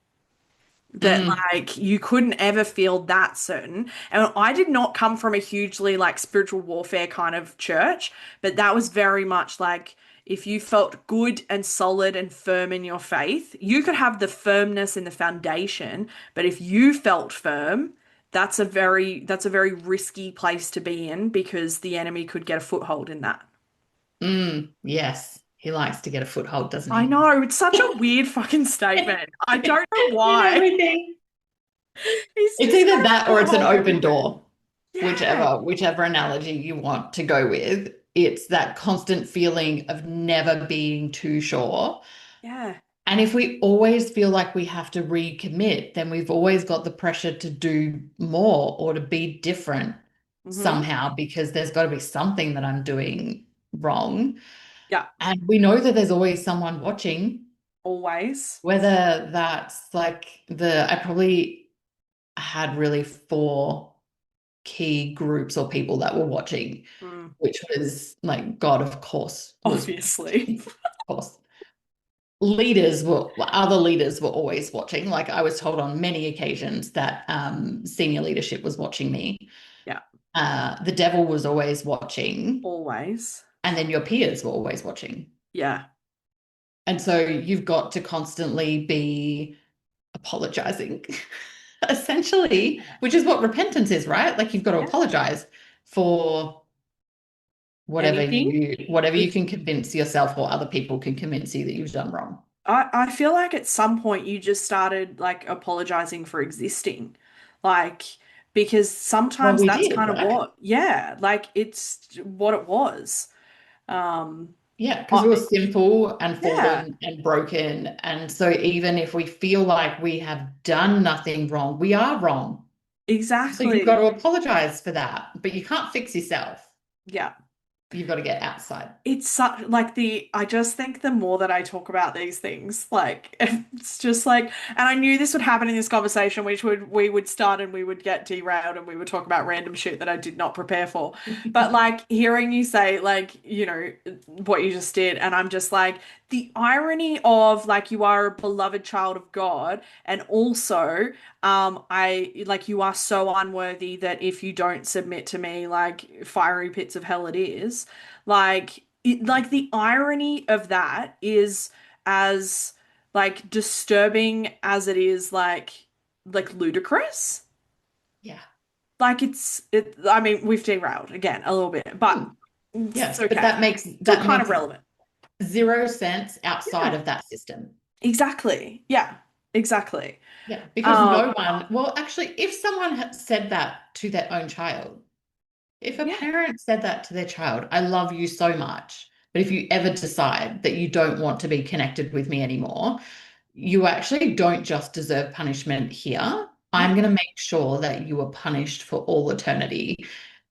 Speaker 1: that
Speaker 2: Mm.
Speaker 1: like you couldn't ever feel that certain. And I did not come from a hugely like spiritual warfare kind of church, but that was very much like if you felt good and solid and firm in your faith, you could have the firmness in the foundation, but if you felt firm, that's a very risky place to be in because the enemy could get a foothold in that.
Speaker 2: Yes. He likes to get a foothold, doesn't
Speaker 1: I
Speaker 2: he?
Speaker 1: know, it's such a weird fucking statement. I don't know
Speaker 2: In
Speaker 1: why.
Speaker 2: everything.
Speaker 1: He's
Speaker 2: It's
Speaker 1: just
Speaker 2: either
Speaker 1: got a
Speaker 2: that or it's an
Speaker 1: foothold
Speaker 2: open
Speaker 1: everywhere.
Speaker 2: door,
Speaker 1: Yeah.
Speaker 2: whichever analogy you want to go with. It's that constant feeling of never being too sure.
Speaker 1: Yeah.
Speaker 2: And if we always feel like we have to recommit, then we've always got the pressure to do more or to be different
Speaker 1: Hmm.
Speaker 2: somehow because there's got to be something that I'm doing wrong.
Speaker 1: Yeah.
Speaker 2: And we know that there's always someone watching,
Speaker 1: Always.
Speaker 2: whether that's like I probably had really four key groups or people that were watching,
Speaker 1: Mm,
Speaker 2: which was like God, of course, was
Speaker 1: obviously.
Speaker 2: watching. Of course. Other leaders were always watching. Like I was told on many occasions that senior leadership was watching me.
Speaker 1: Yeah.
Speaker 2: The devil was always watching,
Speaker 1: Always.
Speaker 2: and then your peers were always watching.
Speaker 1: Yeah.
Speaker 2: And so you've got to constantly be apologizing, essentially, which is what repentance is, right? Like you've got to
Speaker 1: Yeah.
Speaker 2: apologize for
Speaker 1: Anything.
Speaker 2: whatever you
Speaker 1: It's
Speaker 2: can convince yourself or other people can convince you that you've done wrong.
Speaker 1: I feel like at some point you just started like apologizing for existing. Like because
Speaker 2: Well,
Speaker 1: sometimes
Speaker 2: we
Speaker 1: that's
Speaker 2: did,
Speaker 1: kind of
Speaker 2: right?
Speaker 1: what, yeah, like it's what it was. Um
Speaker 2: Yeah, because we were
Speaker 1: I,
Speaker 2: sinful and
Speaker 1: yeah,
Speaker 2: fallen and broken. And so even if we feel like we have done nothing wrong, we are wrong. So you've got
Speaker 1: exactly.
Speaker 2: to apologize for that. But you can't fix yourself.
Speaker 1: Yeah.
Speaker 2: You've got to get outside.
Speaker 1: It's such like I just think the more that I talk about these things, like it's just like, and I knew this would happen in this conversation, which we would start and we would get derailed and we would talk about random shit that I did not prepare for. But like hearing you say like, what you just did, and I'm just like, the irony of like you are a beloved child of God, and also I like you are so unworthy that if you don't submit to me, like fiery pits of hell it is. Like the irony of that is as like disturbing as it is like ludicrous.
Speaker 2: Yeah.
Speaker 1: Like I mean we've derailed again a little bit, but
Speaker 2: Hmm.
Speaker 1: it's
Speaker 2: Yes, but
Speaker 1: okay. Still
Speaker 2: that
Speaker 1: kind of
Speaker 2: makes
Speaker 1: relevant.
Speaker 2: zero sense outside
Speaker 1: Yeah,
Speaker 2: of that system.
Speaker 1: exactly. Yeah, exactly.
Speaker 2: Yeah, because
Speaker 1: Um,
Speaker 2: no one, well, actually, if someone had said that to their own child, if a
Speaker 1: yeah,
Speaker 2: parent said that to their child, I love you so much, but if you ever decide that you don't want to be connected with me anymore, you actually don't just deserve punishment here. I'm
Speaker 1: yeah,
Speaker 2: going to make sure that you are punished for all eternity.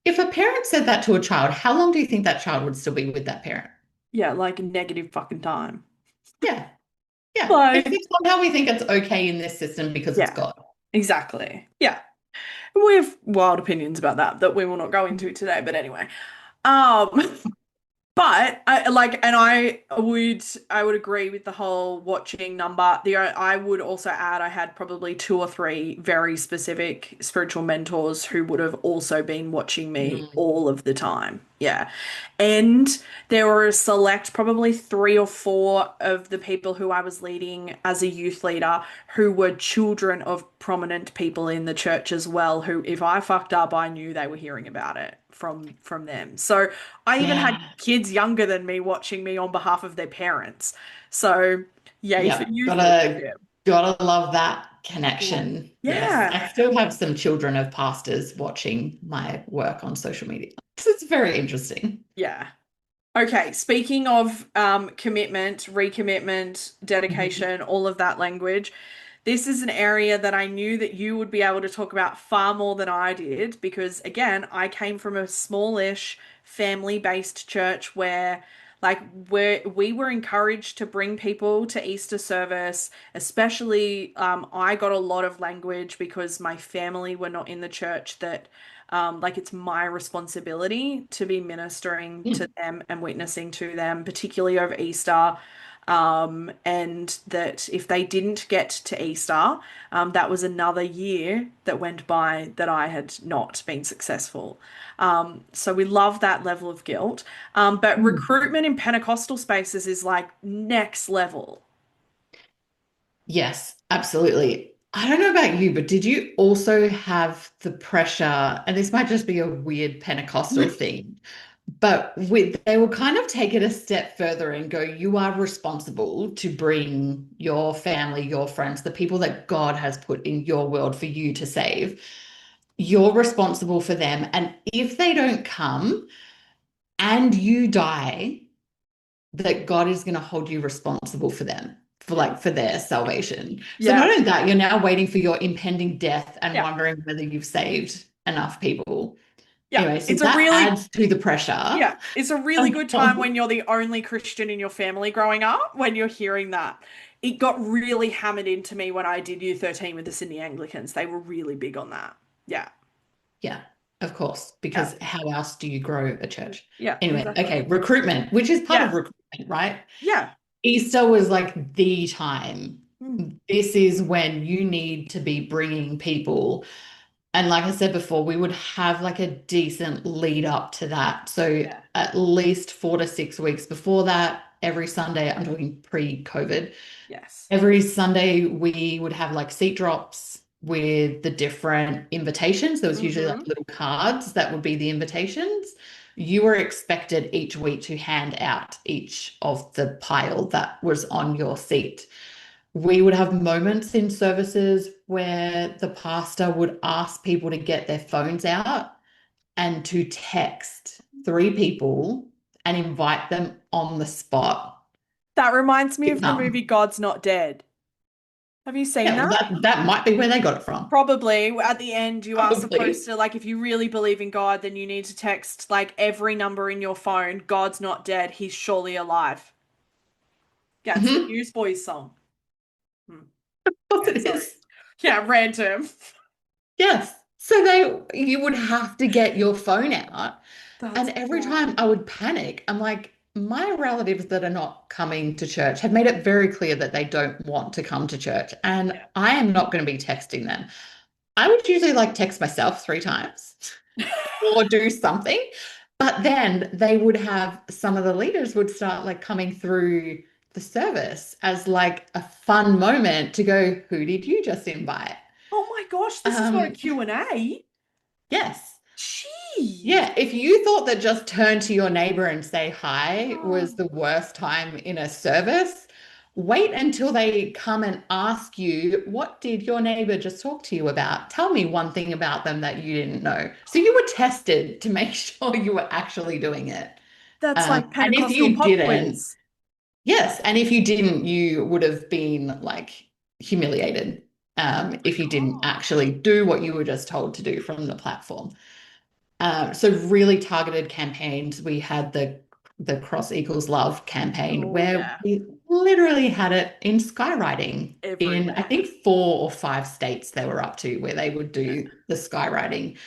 Speaker 2: If a parent said that to a child, how long do you think that child would still be with that parent?
Speaker 1: yeah, like a negative fucking time.
Speaker 2: Yeah, yeah. It's
Speaker 1: Like,
Speaker 2: just somehow we think it's okay in this system because it's
Speaker 1: yeah,
Speaker 2: God.
Speaker 1: exactly. Yeah. We have wild opinions about that we will not go into today, but anyway. Um, but I would agree with the whole watching number. I would also add I had probably two or three very specific spiritual mentors who would have also been watching me
Speaker 2: Mm,
Speaker 1: all of the time. Yeah. And there were a select, probably three or four of the people who I was leading as a youth leader who were children of prominent people in the church as well, who if I fucked up, I knew they were hearing about it from them. So I even had
Speaker 2: yeah.
Speaker 1: kids younger than me watching me on behalf of their parents. So yay for
Speaker 2: Yep.
Speaker 1: youth
Speaker 2: Gotta
Speaker 1: leadership.
Speaker 2: gotta love that
Speaker 1: Yeah.
Speaker 2: connection. Yes. I
Speaker 1: Yeah.
Speaker 2: still have some children of pastors watching my work on social media. So it's very interesting.
Speaker 1: Yeah. Okay, speaking of commitment, recommitment,
Speaker 2: Mhm.
Speaker 1: dedication, all of that language, this is an area that I knew that you would be able to talk about far more than I did because, again, I came from a smallish family-based church where, like, we were encouraged to bring people to Easter service, especially I got a lot of language because my family were not in the church that like it's my responsibility to be ministering to
Speaker 2: Mm.
Speaker 1: them and witnessing to them, particularly over Easter. And that if they didn't get to Easter, that was another year that went by that I had not been successful. So we love that level of guilt. But
Speaker 2: Mm.
Speaker 1: recruitment in Pentecostal spaces is like next level.
Speaker 2: Yes, absolutely. I don't know about you, but did you also have the pressure, and this might just be a weird Pentecostal thing, but they will kind of take it a step further and go, you are responsible to bring your family, your friends, the people that God has put in your world for you to save. You're responsible for them. And if they don't come and you die, that God is going to hold you responsible for them,
Speaker 1: Yeah.
Speaker 2: for their salvation. So not
Speaker 1: Yeah.
Speaker 2: only that, you're now waiting for your impending death and
Speaker 1: Yeah.
Speaker 2: wondering whether you've saved enough people.
Speaker 1: Yeah,
Speaker 2: Anyway, so
Speaker 1: it's a
Speaker 2: that
Speaker 1: really
Speaker 2: adds to the pressure.
Speaker 1: yeah, it's a really good time when you're the only Christian in your family growing up when you're hearing that. It got really hammered into me when I did Year 13 with the Sydney Anglicans. They were really big on that. Yeah.
Speaker 2: Yeah, of course,
Speaker 1: Yeah.
Speaker 2: because how else do you grow a church?
Speaker 1: Yeah,
Speaker 2: Anyway,
Speaker 1: exactly.
Speaker 2: okay, recruitment, which is part of
Speaker 1: Yeah.
Speaker 2: recruitment, right?
Speaker 1: Yeah.
Speaker 2: Easter was like the time.
Speaker 1: Mm.
Speaker 2: This is when you need to be bringing people. And like I said before, we would have like a decent lead up to that. So
Speaker 1: Yeah.
Speaker 2: at least 4 to 6 weeks before that, every Sunday, I'm talking pre-COVID,
Speaker 1: Yes.
Speaker 2: every Sunday we would have like seat drops with the different invitations. There was usually like
Speaker 1: Mm-hmm.
Speaker 2: little cards that would be the invitations. You were expected each week to hand out each of the pile that was on your seat. We would have moments in services where the pastor would ask people to get their phones out and to text three people and invite them on the spot
Speaker 1: That reminds me
Speaker 2: to
Speaker 1: of the
Speaker 2: come.
Speaker 1: movie God's Not Dead. Have you seen
Speaker 2: Yeah, well,
Speaker 1: that?
Speaker 2: that might be where they got it from.
Speaker 1: Probably at the end, you are supposed
Speaker 2: Probably.
Speaker 1: to, like, if you really believe in God, then you need to text, like, every number in your phone. God's not dead. He's surely alive. Yeah, it's the
Speaker 2: Mhm. Of
Speaker 1: Newsboys song. Hmm.
Speaker 2: course
Speaker 1: Yeah,
Speaker 2: it
Speaker 1: sorry.
Speaker 2: is.
Speaker 1: Yeah, random.
Speaker 2: Yes. So you would have to get your phone out.
Speaker 1: That's
Speaker 2: And every time
Speaker 1: wild.
Speaker 2: I would panic, I'm like, my relatives that are not coming to church have made it very clear that they don't want to come to church. And
Speaker 1: Yeah.
Speaker 2: I am not going to be texting them. I would usually like text myself 3 times or do something. But then they would have some of the leaders would start like coming through the service as like a fun moment to go, who did you just invite?
Speaker 1: Oh my gosh, this is not a
Speaker 2: Um,
Speaker 1: Q&A.
Speaker 2: yes.
Speaker 1: Jeez.
Speaker 2: Yeah, if you thought that just turn to your neighbor and say hi was
Speaker 1: Oh,
Speaker 2: the worst time in a service, wait until they come and ask you, what did your neighbor just talk to you about? Tell me one thing about them that you didn't know. So you were tested to make sure you were actually doing it.
Speaker 1: that's like
Speaker 2: And if
Speaker 1: Pentecostal
Speaker 2: you
Speaker 1: pop
Speaker 2: didn't,
Speaker 1: quiz.
Speaker 2: yes, and if you didn't, you would have been like humiliated
Speaker 1: Oh my
Speaker 2: if you didn't
Speaker 1: gosh.
Speaker 2: actually do what you were just told to do from the platform. So really targeted campaigns. We had the Cross Equals Love campaign
Speaker 1: Oh
Speaker 2: where
Speaker 1: yeah.
Speaker 2: we literally had it in skywriting in I
Speaker 1: Everywhere.
Speaker 2: think 4 or 5 states they were up to where they would
Speaker 1: Yeah.
Speaker 2: do the skywriting.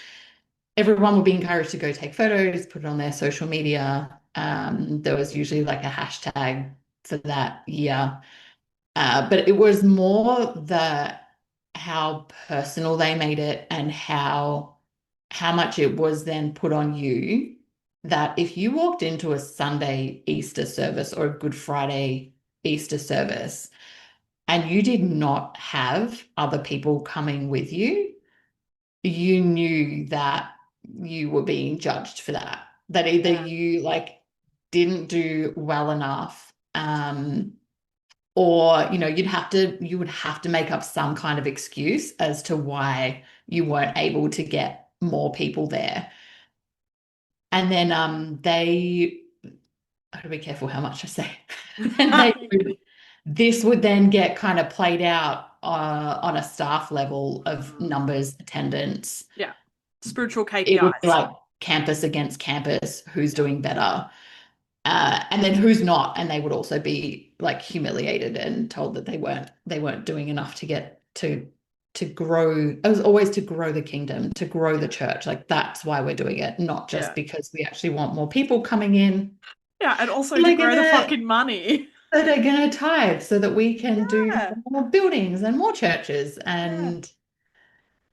Speaker 2: Everyone would be encouraged to go take photos, put it on their social media. There was usually like a hashtag for that year. But it was more the how personal they made it and how much it was then put on you that if you walked into a Sunday Easter service or a Good Friday Easter service and you did not have other people coming with you, you knew that you were being judged for that. That either
Speaker 1: Yeah.
Speaker 2: you like didn't do well enough, or you would have to make up some kind of excuse as to why you weren't able to get more people there. And then they I have to be careful how much I say. And this would then get kind of played out on a staff level of
Speaker 1: Mm.
Speaker 2: numbers, attendance.
Speaker 1: Yeah. Spiritual
Speaker 2: It would be
Speaker 1: KPIs.
Speaker 2: like campus against campus, who's
Speaker 1: Yeah.
Speaker 2: doing better, and then who's not, and they would also be like humiliated and told that they weren't doing enough to get to grow. It was always to grow the kingdom, to grow the
Speaker 1: Yeah.
Speaker 2: church. Like that's why we're doing it, not just
Speaker 1: Yeah.
Speaker 2: because we actually want more people coming in
Speaker 1: Yeah. And also
Speaker 2: that
Speaker 1: to
Speaker 2: are
Speaker 1: grow the
Speaker 2: gonna
Speaker 1: fucking money.
Speaker 2: that are gonna tithe so that we can do
Speaker 1: Yeah.
Speaker 2: more buildings and more churches.
Speaker 1: Yeah.
Speaker 2: And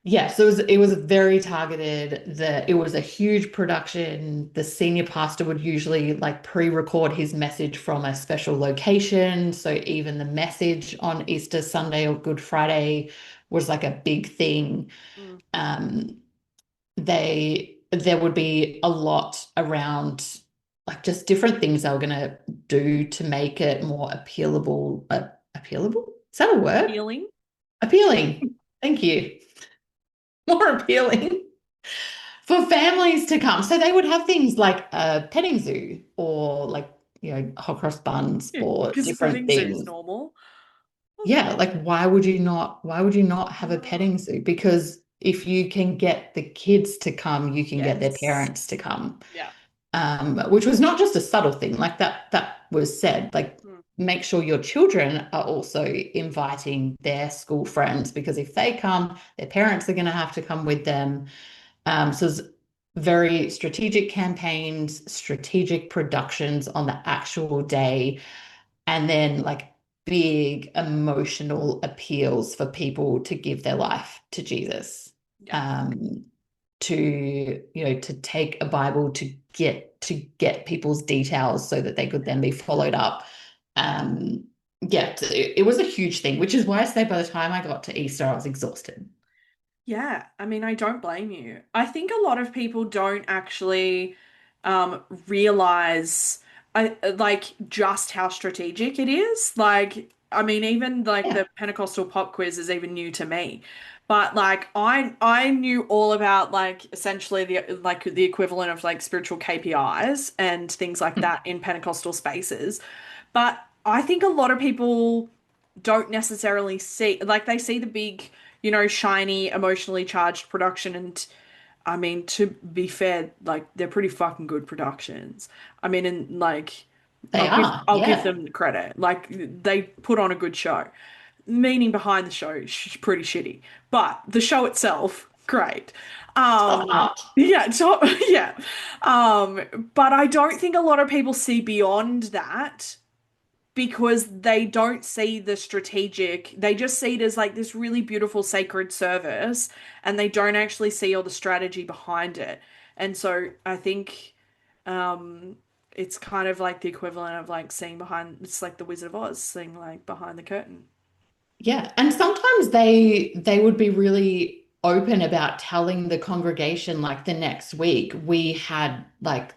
Speaker 2: yes, it was very targeted. It was a huge production. The senior pastor would usually like pre-record his message from a special location. So even the message on Easter Sunday or Good Friday was like a big thing.
Speaker 1: Mm.
Speaker 2: Um, there would be a lot around like just different things they were gonna do to make it more appealable. Appealable? Is that a word?
Speaker 1: Healing.
Speaker 2: Appealing. Thank you. More appealing for families to come. So they would have things like a petting zoo or like, hot cross buns
Speaker 1: Yeah.
Speaker 2: or
Speaker 1: Because
Speaker 2: different
Speaker 1: petting zoo's
Speaker 2: things.
Speaker 1: normal.
Speaker 2: Yeah, like why would you not have a
Speaker 1: Oh.
Speaker 2: petting zoo? Because if you can get the kids to come, you can get their
Speaker 1: Yes.
Speaker 2: parents to come.
Speaker 1: Yeah.
Speaker 2: Which was not just a subtle thing, like that was said, like
Speaker 1: Mm.
Speaker 2: make sure your children are also inviting their school friends because if they come, their parents are going to have to come with them. So it's very strategic campaigns, strategic productions on the actual day, and then like big emotional appeals for people to give their life to Jesus.
Speaker 1: Yeah.
Speaker 2: Um, to take a Bible to get people's details so that they could then be followed up. Um, yeah, it was a huge thing, which is why I say by the time I got to Easter, I was exhausted.
Speaker 1: Yeah, I mean, I don't blame you. I think a lot of people don't actually realize like just how strategic it is. Like, I mean, even like
Speaker 2: Yeah,
Speaker 1: the Pentecostal pop quiz is even new to me. But like I knew all about like essentially the equivalent of like spiritual KPIs and things like that in Pentecostal spaces. But I think a lot of people don't necessarily see like they see the big, shiny, emotionally charged production and I mean to be fair, like they're pretty fucking good productions. I mean and like
Speaker 2: they
Speaker 1: I'll give
Speaker 2: are.
Speaker 1: I'll give
Speaker 2: Yeah.
Speaker 1: them the credit. Like they put on a good show. Meaning behind the show pretty shitty, but the show itself great.
Speaker 2: Top notch.
Speaker 1: Yeah, top, yeah. But I don't think a lot of people see beyond that because they don't see the strategic, they just see it as like this really beautiful sacred service and they don't actually see all the strategy behind it. And so I think um it's kind of like the equivalent of like seeing behind, it's like the Wizard of Oz, seeing like behind the curtain.
Speaker 2: Yeah, and sometimes they would be really open about telling the congregation like the next week we had like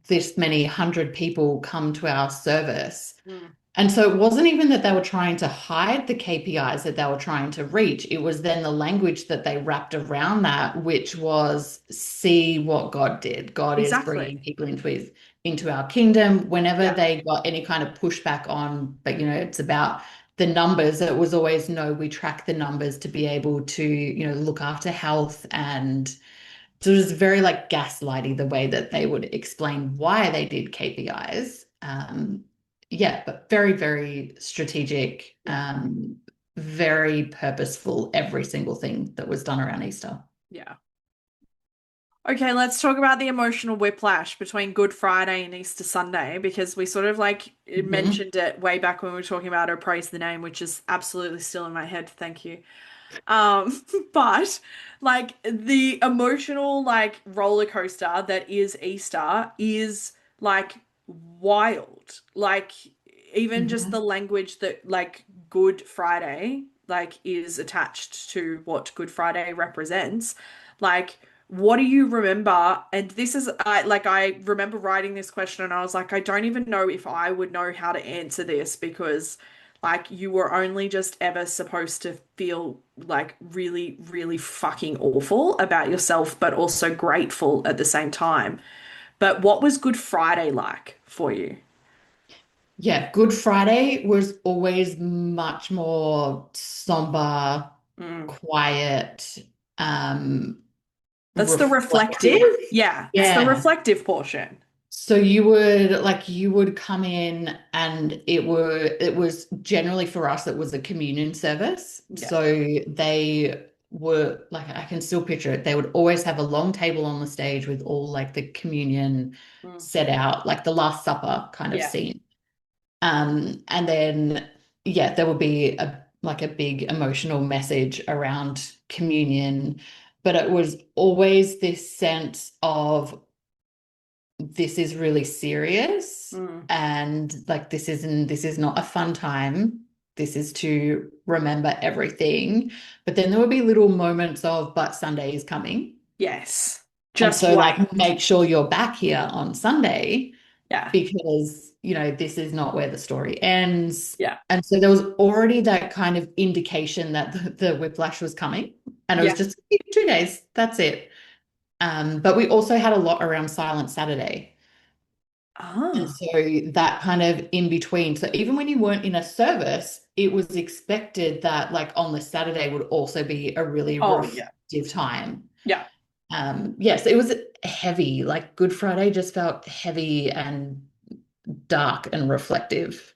Speaker 2: this many hundred people come to our service.
Speaker 1: Mm.
Speaker 2: And so it wasn't even that they were trying to hide the KPIs that they were trying to reach. It was then the language that they wrapped around that, which was see what God did. God is
Speaker 1: Exactly.
Speaker 2: bringing people into our kingdom. Whenever
Speaker 1: Yeah.
Speaker 2: they got any kind of pushback on, but it's about the numbers. It was always no, we track the numbers to be able to look after health and so it was very like gaslighty the way that they would explain why they did KPIs. Yeah, but very, very strategic,
Speaker 1: Yeah.
Speaker 2: very purposeful, every single thing that was done around Easter.
Speaker 1: Yeah. Okay, let's talk about the emotional whiplash between Good Friday and Easter Sunday because we sort of like
Speaker 2: Mhm.
Speaker 1: mentioned it way back when we were talking about "Oh Praise the Name," which is absolutely still in my head. Thank you. But like the emotional like roller coaster that is Easter is like wild. Like even just the
Speaker 2: Mhm.
Speaker 1: language that like Good Friday like is attached to what Good Friday represents. Like what do you remember? And this is I remember writing this question and I was like I don't even know if I would know how to answer this because like you were only just ever supposed to feel like really, really fucking awful about yourself, but also grateful at the same time. But what was Good Friday like for you?
Speaker 2: Yeah, Good Friday was always much more somber,
Speaker 1: Mm.
Speaker 2: quiet, um,
Speaker 1: That's the
Speaker 2: reflective.
Speaker 1: reflective. Yeah, it's the
Speaker 2: Yeah.
Speaker 1: reflective portion.
Speaker 2: So you would come in and it was generally for us it was a communion service.
Speaker 1: Yeah.
Speaker 2: So they were like I can still picture it. They would always have a long table on the stage with all like the communion
Speaker 1: Mm.
Speaker 2: set out, like the Last Supper kind of
Speaker 1: Yeah.
Speaker 2: scene. And then yeah, there would be a big emotional message around communion, but it was always this sense of this is really serious
Speaker 1: Mm.
Speaker 2: and like this is not a fun time. This is to remember everything. But then there would be little moments of, but Sunday is coming.
Speaker 1: Yes.
Speaker 2: And
Speaker 1: Just
Speaker 2: so
Speaker 1: wait.
Speaker 2: like make sure you're back here on Sunday
Speaker 1: Yeah.
Speaker 2: because, this is not where the story ends.
Speaker 1: Yeah.
Speaker 2: And so there was already that kind of indication that the whiplash was coming. And it was
Speaker 1: Yeah.
Speaker 2: just 2 days. That's it. But we also had a lot around Silent Saturday. And
Speaker 1: Ah.
Speaker 2: so that kind of in between. So even when you weren't in a service, it was expected that like on the Saturday would also be a really
Speaker 1: Oh, yeah.
Speaker 2: festive time.
Speaker 1: Yeah.
Speaker 2: Yes, it was heavy. Like Good Friday just felt heavy and dark and reflective.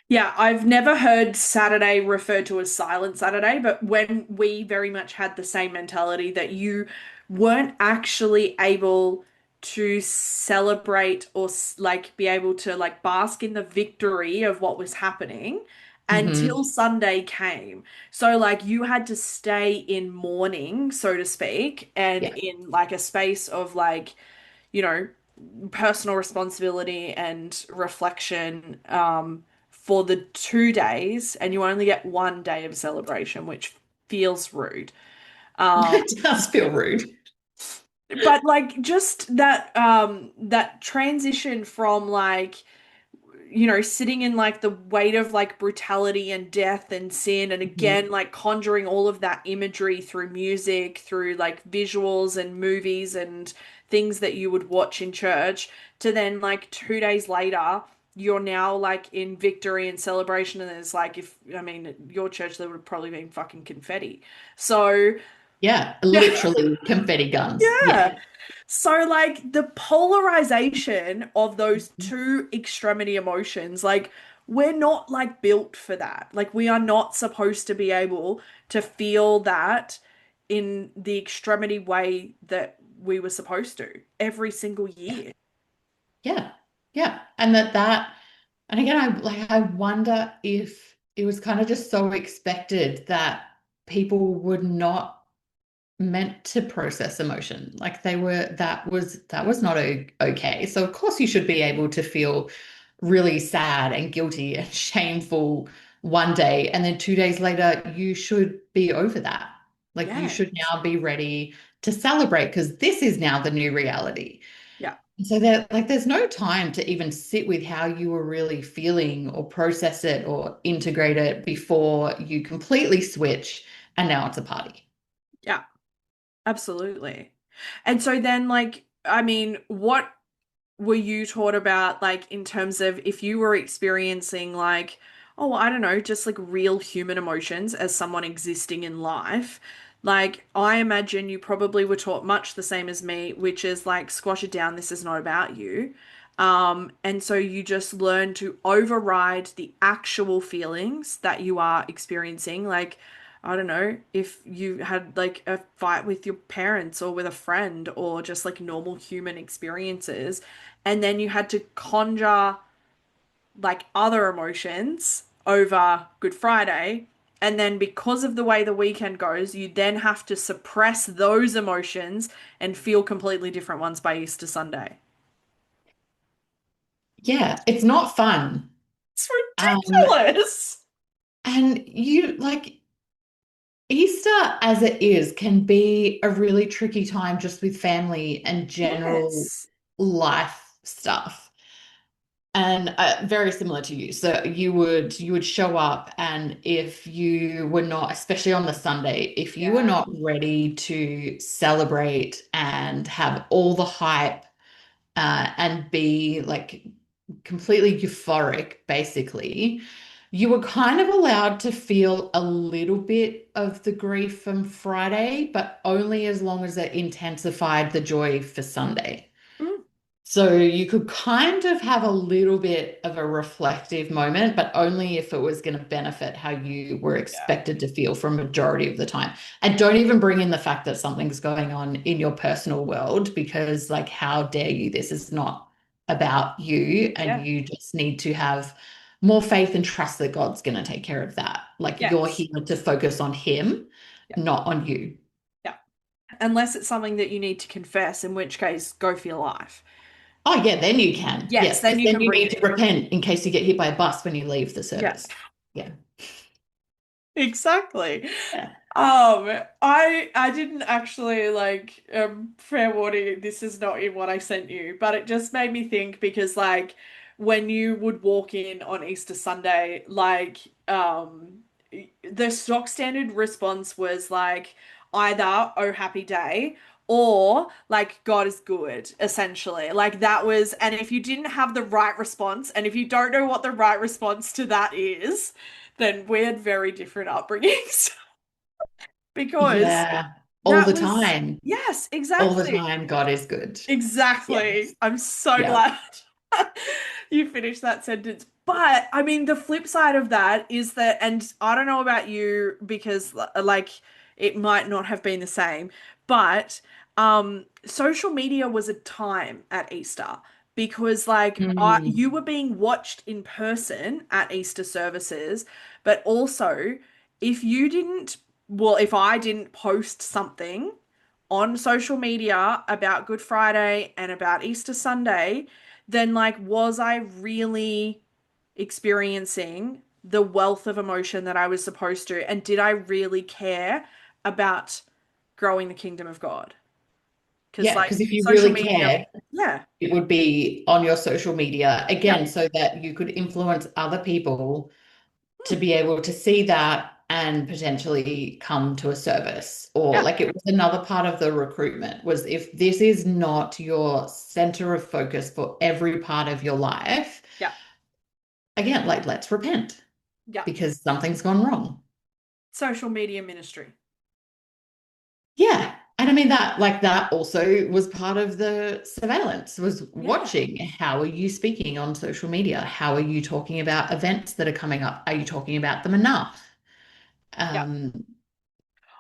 Speaker 1: Yeah, I've never heard Saturday referred to as Silent Saturday, but when we very much had the same mentality that you weren't actually able to celebrate or like be able to like bask in the victory of what was happening until
Speaker 2: Hmm.
Speaker 1: Sunday came. So like you had to stay in mourning, so to speak, and
Speaker 2: Yeah.
Speaker 1: in like a space of like, you know, personal responsibility and reflection for the 2 days, and you only get 1 day of celebration, which feels rude. Um,
Speaker 2: It does feel rude.
Speaker 1: but like just that transition from like sitting in like the weight of like brutality and death and sin, and again,
Speaker 2: Mhm.
Speaker 1: like conjuring all of that imagery through music, through like visuals and movies and things that you would watch in church, to then like 2 days later, you're now like in victory and celebration. And there's like, if I mean, at your church, there would have probably been fucking confetti. So,
Speaker 2: Yeah,
Speaker 1: yeah,
Speaker 2: literally confetti guns. Yeah.
Speaker 1: yeah. So, like, the polarization of those two extremity emotions, like, we're not like built for that. Like, we are not supposed to be able to feel that in the extremity way that we were supposed to every single year.
Speaker 2: Yeah. Yeah. And again, I wonder if it was kind of just so expected that people would not meant to process emotion. Like that was not okay. So of course you should be able to feel really sad and guilty and shameful one day, and then 2 days later you should be over that. Like you
Speaker 1: Yeah.
Speaker 2: should now be ready to celebrate because this is now the new reality.
Speaker 1: Yeah.
Speaker 2: So there's no time to even sit with how you were really feeling or process it or integrate it before you completely switch and now it's a party.
Speaker 1: Yeah. Absolutely. And so then, like, I mean, what were you taught about, like, in terms of if you were experiencing, like, oh, I don't know, just like real human emotions as someone existing in life? Like, I imagine you probably were taught much the same as me, which is like, squash it down, this is not about you. And so you just learn to override the actual feelings that you are experiencing. Like, I don't know, if you had like a fight with your parents or with a friend or just like normal human experiences, and then you had to conjure like other emotions over Good Friday. And then because of the way the weekend goes, you then have to suppress those emotions and feel completely different ones by Easter Sunday.
Speaker 2: Yeah, it's not fun.
Speaker 1: It's
Speaker 2: Um,
Speaker 1: ridiculous.
Speaker 2: and you like Easter as it is can be a really tricky time just with family and general
Speaker 1: Yes.
Speaker 2: life stuff. And very similar to you. So you would show up, and if you were not, especially on the Sunday, if you were
Speaker 1: Yeah.
Speaker 2: not ready to celebrate and have all the hype and be like completely euphoric, basically, you were kind of allowed to feel a little bit of the grief from Friday, but only as long as it intensified the joy for Sunday.
Speaker 1: Mm,
Speaker 2: So you could kind of have a little bit of a reflective moment, but only if it was going to benefit how you were
Speaker 1: yeah.
Speaker 2: expected to feel for a majority of the time. And don't even bring in the fact that something's going on in your personal world because, like, how dare you? This is not about you, and
Speaker 1: Yeah.
Speaker 2: you just need to have more faith and trust that God's going to take care of that. Like, you're
Speaker 1: Yes.
Speaker 2: here to focus on Him,
Speaker 1: Yeah.
Speaker 2: not on you.
Speaker 1: Yeah. Unless it's something that you need to confess, in which case, go for your life.
Speaker 2: Oh, yeah, then you can.
Speaker 1: Yes,
Speaker 2: Yes,
Speaker 1: then
Speaker 2: because
Speaker 1: you
Speaker 2: then
Speaker 1: can
Speaker 2: you
Speaker 1: bring
Speaker 2: need
Speaker 1: it
Speaker 2: to
Speaker 1: in.
Speaker 2: repent in case you get hit by a bus when you leave the
Speaker 1: Yeah,
Speaker 2: service. Yeah.
Speaker 1: exactly.
Speaker 2: Yeah.
Speaker 1: I didn't actually like fair warning, this is not in what I sent you, but it just made me think because like when you would walk in on Easter Sunday, like the stock standard response was like either oh happy day or like God is good, essentially. Like that was, and if you didn't have the right response, and if you don't know what the right response to that is, then we had very different upbringings. Because
Speaker 2: Yeah. all
Speaker 1: That
Speaker 2: the
Speaker 1: was,
Speaker 2: time.
Speaker 1: yes,
Speaker 2: All the
Speaker 1: exactly.
Speaker 2: time, God is good. Yes.
Speaker 1: Exactly. I'm so
Speaker 2: Yeah.
Speaker 1: glad you finished that sentence. But I mean, the flip side of that is that, and I don't know about you because like it might not have been the same, but social media was a time at Easter because like
Speaker 2: Mm.
Speaker 1: you were being watched in person at Easter services, but also if you didn't, well, if I didn't post something on social media about Good Friday and about Easter Sunday, then like was I really experiencing the wealth of emotion that I was supposed to? And did I really care about growing the kingdom of God? Because
Speaker 2: Yeah,
Speaker 1: like
Speaker 2: because if you
Speaker 1: social
Speaker 2: really
Speaker 1: media,
Speaker 2: cared,
Speaker 1: yeah,
Speaker 2: it would be on your social media
Speaker 1: yeah,
Speaker 2: again, so that you could influence other people to
Speaker 1: hmm,
Speaker 2: be able to see that and potentially come to a service. Or
Speaker 1: yeah,
Speaker 2: like it was another part of the recruitment was if this is not your center of focus for every part of your life,
Speaker 1: yeah,
Speaker 2: again, like let's repent
Speaker 1: yeah.
Speaker 2: because something's gone wrong.
Speaker 1: Social media ministry.
Speaker 2: Yeah. And I mean that like that also was part of the surveillance was
Speaker 1: Yeah,
Speaker 2: watching how are you speaking on social media? How are you talking about events that are coming up? Are you talking about them enough?
Speaker 1: yeah.
Speaker 2: Um,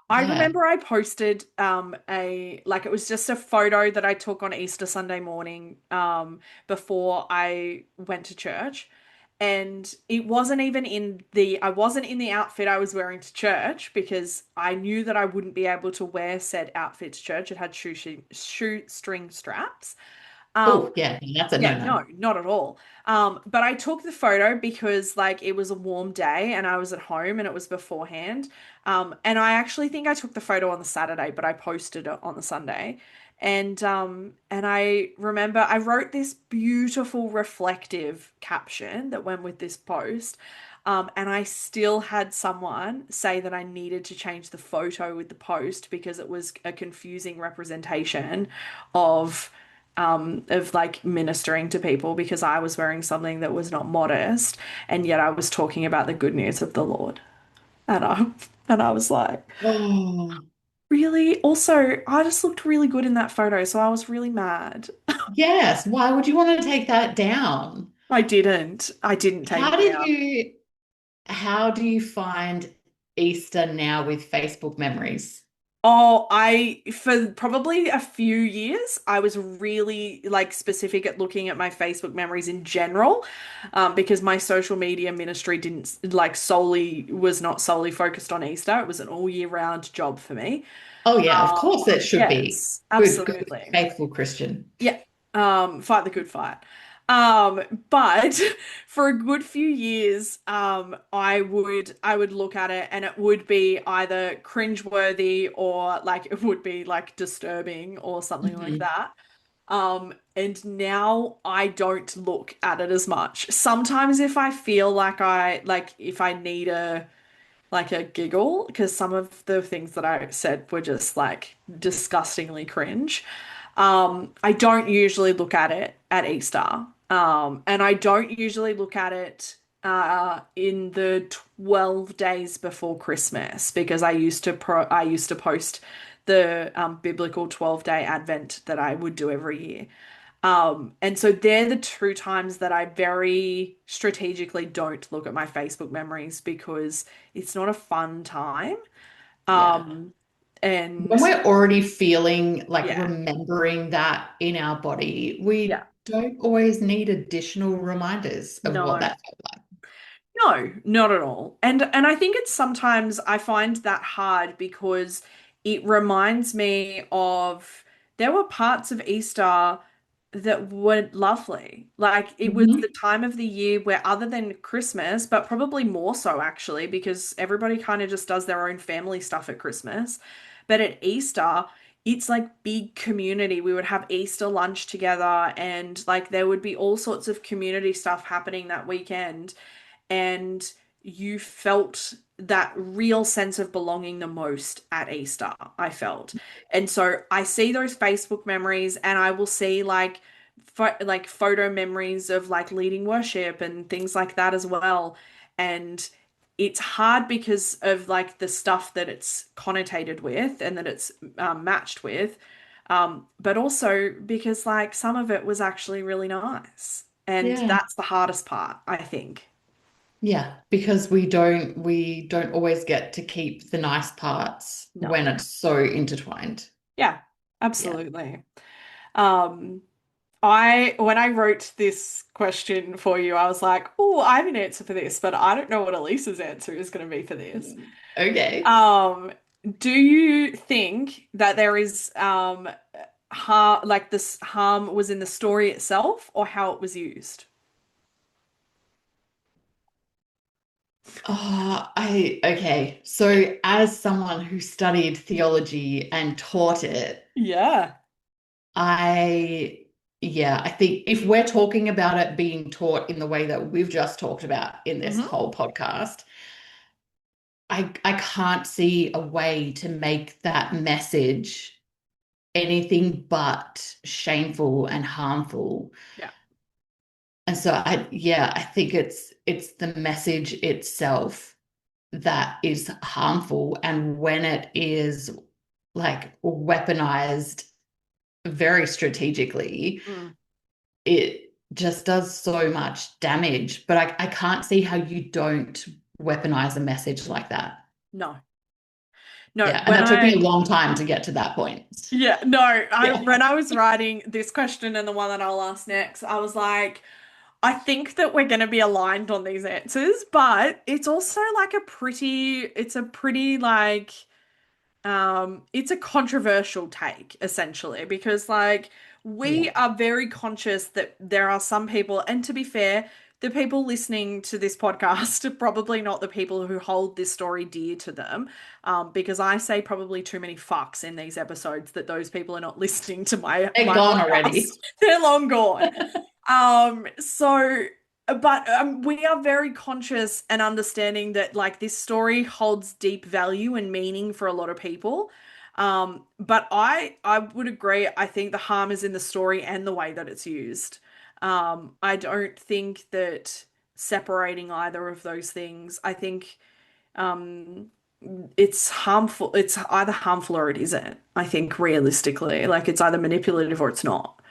Speaker 1: I
Speaker 2: yeah.
Speaker 1: remember I posted a like it was just a photo that I took on Easter Sunday morning before I went to church. And it wasn't even in the I wasn't in the outfit I was wearing to church because I knew that I wouldn't be able to wear said outfit to church. It had shoestring straps. Um,
Speaker 2: Oh, yeah, that's a
Speaker 1: yeah,
Speaker 2: no-no.
Speaker 1: no, not at all. But I took the photo because like it was a warm day and I was at home and it was beforehand. And I actually think I took the photo on the Saturday, but I posted it on the Sunday. And I remember I wrote this beautiful reflective caption that went with this post. And I still had someone say that I needed to change the photo with the post because it was a confusing representation of of like ministering to people because I was wearing something that was not modest and yet I was talking about the good news of the Lord. And I and I was like,
Speaker 2: Oh,
Speaker 1: really? Also, I just looked really good in that photo, so I was really mad.
Speaker 2: yes. Why would you want to take that down?
Speaker 1: I didn't. I didn't take
Speaker 2: How
Speaker 1: it
Speaker 2: did
Speaker 1: down.
Speaker 2: you, how do you find Easter now with Facebook memories?
Speaker 1: Oh, for probably a few years, I was really like specific at looking at my Facebook memories in general, because my social media ministry didn't like was not solely focused on Easter. It was an all year round job for me.
Speaker 2: Oh, yeah, of course it should be.
Speaker 1: Yes,
Speaker 2: Good,
Speaker 1: absolutely.
Speaker 2: faithful Christian.
Speaker 1: Yeah. Fight the good fight. But for a good few years, I would look at it and it would be either cringeworthy or like it would be like disturbing or something like
Speaker 2: Mhm.
Speaker 1: that. And now I don't look at it as much. Sometimes if I feel like if I need a giggle, because some of the things that I said were just like disgustingly cringe. I don't usually look at it at Easter. And I don't usually look at it in the 12 days before Christmas because I used to post the biblical 12-day Advent that I would do every year. And so they're the two times that I very strategically don't look at my Facebook memories because it's not a fun time.
Speaker 2: Yeah.
Speaker 1: Um,
Speaker 2: When
Speaker 1: and
Speaker 2: we're already feeling like
Speaker 1: yeah,
Speaker 2: remembering that in our body,
Speaker 1: yeah,
Speaker 2: we don't always need additional reminders of what
Speaker 1: no.
Speaker 2: that felt like.
Speaker 1: No, not at all. And I think it's sometimes I find that hard because it reminds me of there were parts of Easter that were lovely. Like it was the
Speaker 2: Mhm.
Speaker 1: time of the year where other than Christmas, but probably more so actually because everybody kind of just does their own family stuff at Christmas. But at Easter, it's like big community. We would have Easter lunch together and like there would be all sorts of community stuff happening that weekend and you felt that real sense of belonging the most at Easter, I felt. And so I see those Facebook memories and I will see like photo memories of like leading worship and things like that as well. And it's hard because of like the stuff that it's connotated with and that it's matched with. But also because like some of it was actually really nice. And
Speaker 2: Yeah.
Speaker 1: that's the hardest part, I think.
Speaker 2: Yeah, because we don't always get to keep the nice parts
Speaker 1: No.
Speaker 2: when it's so intertwined.
Speaker 1: Yeah,
Speaker 2: Yeah.
Speaker 1: absolutely. Um, I when I wrote this question for you, I was like, oh, I have an answer for this, but I don't know what Elisa's answer is going to be for this.
Speaker 2: Okay.
Speaker 1: Um, do you think that there is harm, like this harm was in the story itself or how it was used?
Speaker 2: Okay. So as someone who studied theology and taught it,
Speaker 1: Yeah.
Speaker 2: I, yeah, I think if we're talking about it being taught in the way that we've just talked about in this
Speaker 1: Hmm.
Speaker 2: whole podcast, I can't see a way to make that message anything but shameful and harmful.
Speaker 1: Yeah.
Speaker 2: And so yeah, I think it's the message itself that is harmful. And when it is like weaponized very strategically,
Speaker 1: Mm.
Speaker 2: it just does so much damage. But I can't see how you don't weaponize a message like that.
Speaker 1: No. No,
Speaker 2: Yeah. And
Speaker 1: when
Speaker 2: that took me
Speaker 1: I
Speaker 2: a long time to get to that point.
Speaker 1: yeah, no, I
Speaker 2: Yeah.
Speaker 1: when I was writing this question and the one that I'll ask next, I was like, I think that we're going to be aligned on these answers, but it's also like it's a pretty like it's a controversial take, essentially, because like we
Speaker 2: Yeah.
Speaker 1: are very conscious that there are some people, and to be fair, the people listening to this podcast are probably not the people who hold this story dear to them, because I say probably too many fucks in these episodes that those people are not listening to
Speaker 2: They're
Speaker 1: my
Speaker 2: gone
Speaker 1: podcast.
Speaker 2: already.
Speaker 1: They're long gone. So, but we are very conscious and understanding that like this story holds deep value and meaning for a lot of people. But I would agree. I think the harm is in the story and the way that it's used. I don't think that separating either of those things. I think um, it's harmful. It's either harmful or it isn't. I think realistically, like it's either manipulative or it's not.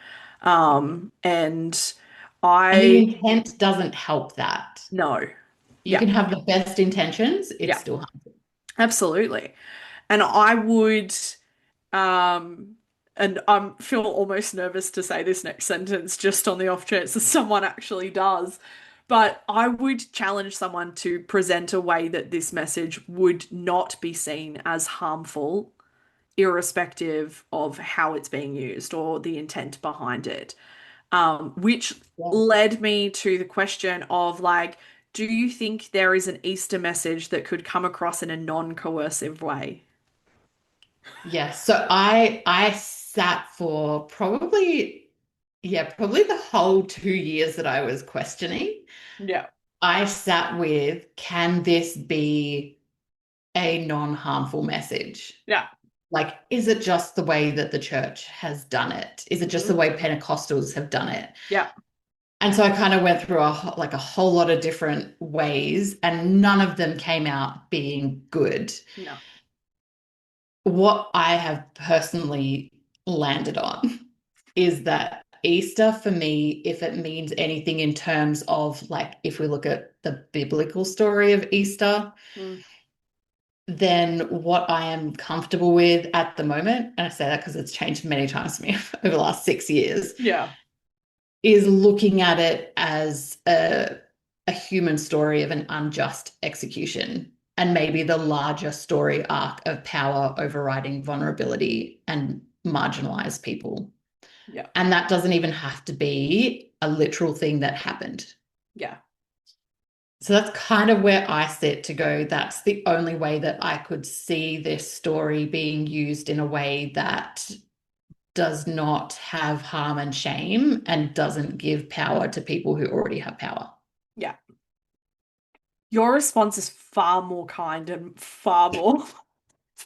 Speaker 1: And
Speaker 2: And the
Speaker 1: I
Speaker 2: intent doesn't help that.
Speaker 1: no.
Speaker 2: You
Speaker 1: Yeah.
Speaker 2: can have the best intentions, it's
Speaker 1: Yeah.
Speaker 2: still harmful.
Speaker 1: Absolutely. And I would um and I feel almost nervous to say this next sentence just on the off chance that someone actually does. But I would challenge someone to present a way that this message would not be seen as harmful, irrespective of how it's being used or the intent behind it. Which
Speaker 2: Yeah.
Speaker 1: led me to the question of like, do you think there is an Easter message that could come across in a non-coercive way?
Speaker 2: Yes. So I sat for probably, yeah, probably the whole 2 years that I was questioning.
Speaker 1: Yeah.
Speaker 2: I sat with, can this be a non-harmful message?
Speaker 1: Yeah.
Speaker 2: Like, is it just the way that the church has done it? Is it just the
Speaker 1: Hmm.
Speaker 2: way Pentecostals have done it?
Speaker 1: Yeah.
Speaker 2: And so I kind of went through like a whole lot of different ways, and none of them came out being good.
Speaker 1: No.
Speaker 2: What I have personally landed on is that Easter for me, if it means anything in terms of like, if we look at the biblical story of Easter,
Speaker 1: Mm.
Speaker 2: then what I am comfortable with at the moment, and I say that because it's changed many times for me over the last 6 years,
Speaker 1: Yeah.
Speaker 2: is looking at it as a human story of an unjust execution and maybe the larger story arc of power overriding vulnerability and marginalized people.
Speaker 1: Yeah.
Speaker 2: And that doesn't even have to be a literal thing that happened.
Speaker 1: Yeah.
Speaker 2: So that's kind of where I sit to go. That's the only way that I could see this story being used in a way that does not have harm and shame and doesn't give power to people who already have power.
Speaker 1: Yeah. Your response is far more kind and far more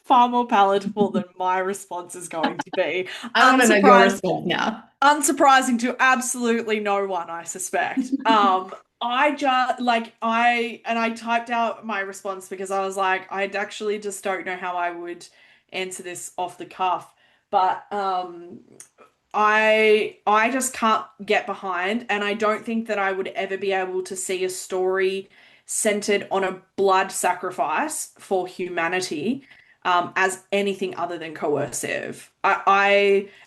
Speaker 1: far more palatable than my response is going to be.
Speaker 2: I want to know your
Speaker 1: Unsurprised,
Speaker 2: response now.
Speaker 1: unsurprising to absolutely no one, I suspect. I just like I typed out my response because I was like, I actually just don't know how I would answer this off the cuff. But I just can't get behind, and I don't think that I would ever be able to see a story centered on a blood sacrifice for humanity as anything other than coercive.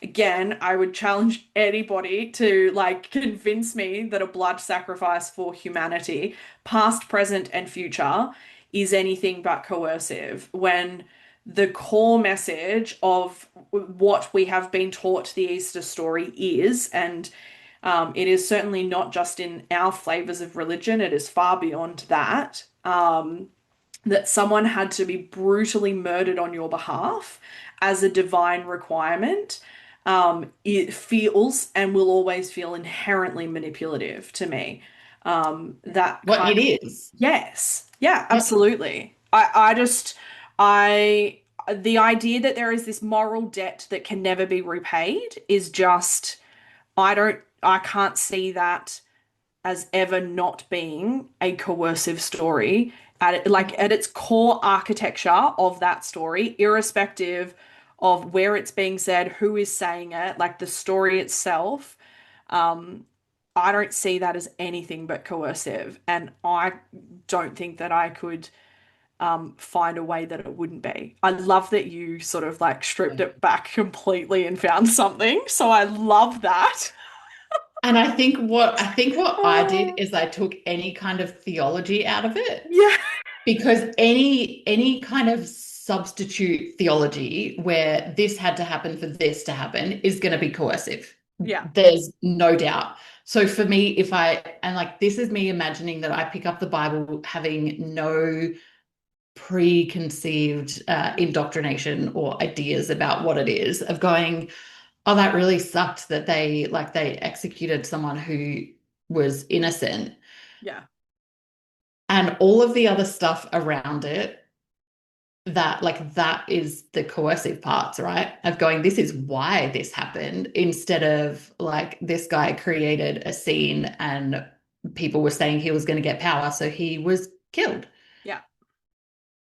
Speaker 1: Again, I would challenge anybody to like convince me that a blood sacrifice for humanity, past, present, and future, is anything but coercive when the core message of what we have been taught the Easter story is, and it is certainly not just in our flavors of religion, it is far beyond that. That someone had to be brutally murdered on your behalf as a divine requirement, it feels and will always feel inherently manipulative to me. That
Speaker 2: What
Speaker 1: kind
Speaker 2: it is.
Speaker 1: Yes. Yeah,
Speaker 2: Yep.
Speaker 1: absolutely. I just I the idea that there is this moral debt that can never be repaid is just I can't see that as ever not being a coercive story at its core architecture of that story, irrespective of where it's being said, who is saying it, like the story itself. Um, I don't see that as anything but coercive, and I don't think that I could find a way that it wouldn't be. I love that you sort of like stripped it back completely and found something. So I love that.
Speaker 2: And I think what I did
Speaker 1: Oh,
Speaker 2: is I took any kind of theology out of it
Speaker 1: yeah,
Speaker 2: because any kind of substitute theology where this had to happen for this to happen is going to be coercive.
Speaker 1: yeah,
Speaker 2: There's no doubt. So for me, if I and like this is me imagining that I pick up the Bible having no preconceived indoctrination or ideas about what it is, of going, oh, that really sucked that they executed someone who was innocent.
Speaker 1: yeah,
Speaker 2: And all of the other stuff around it, that is the coercive parts, right? Of going, this is why this happened, instead of like this guy created a scene and people were saying he was going to get power, so he was killed.
Speaker 1: yeah,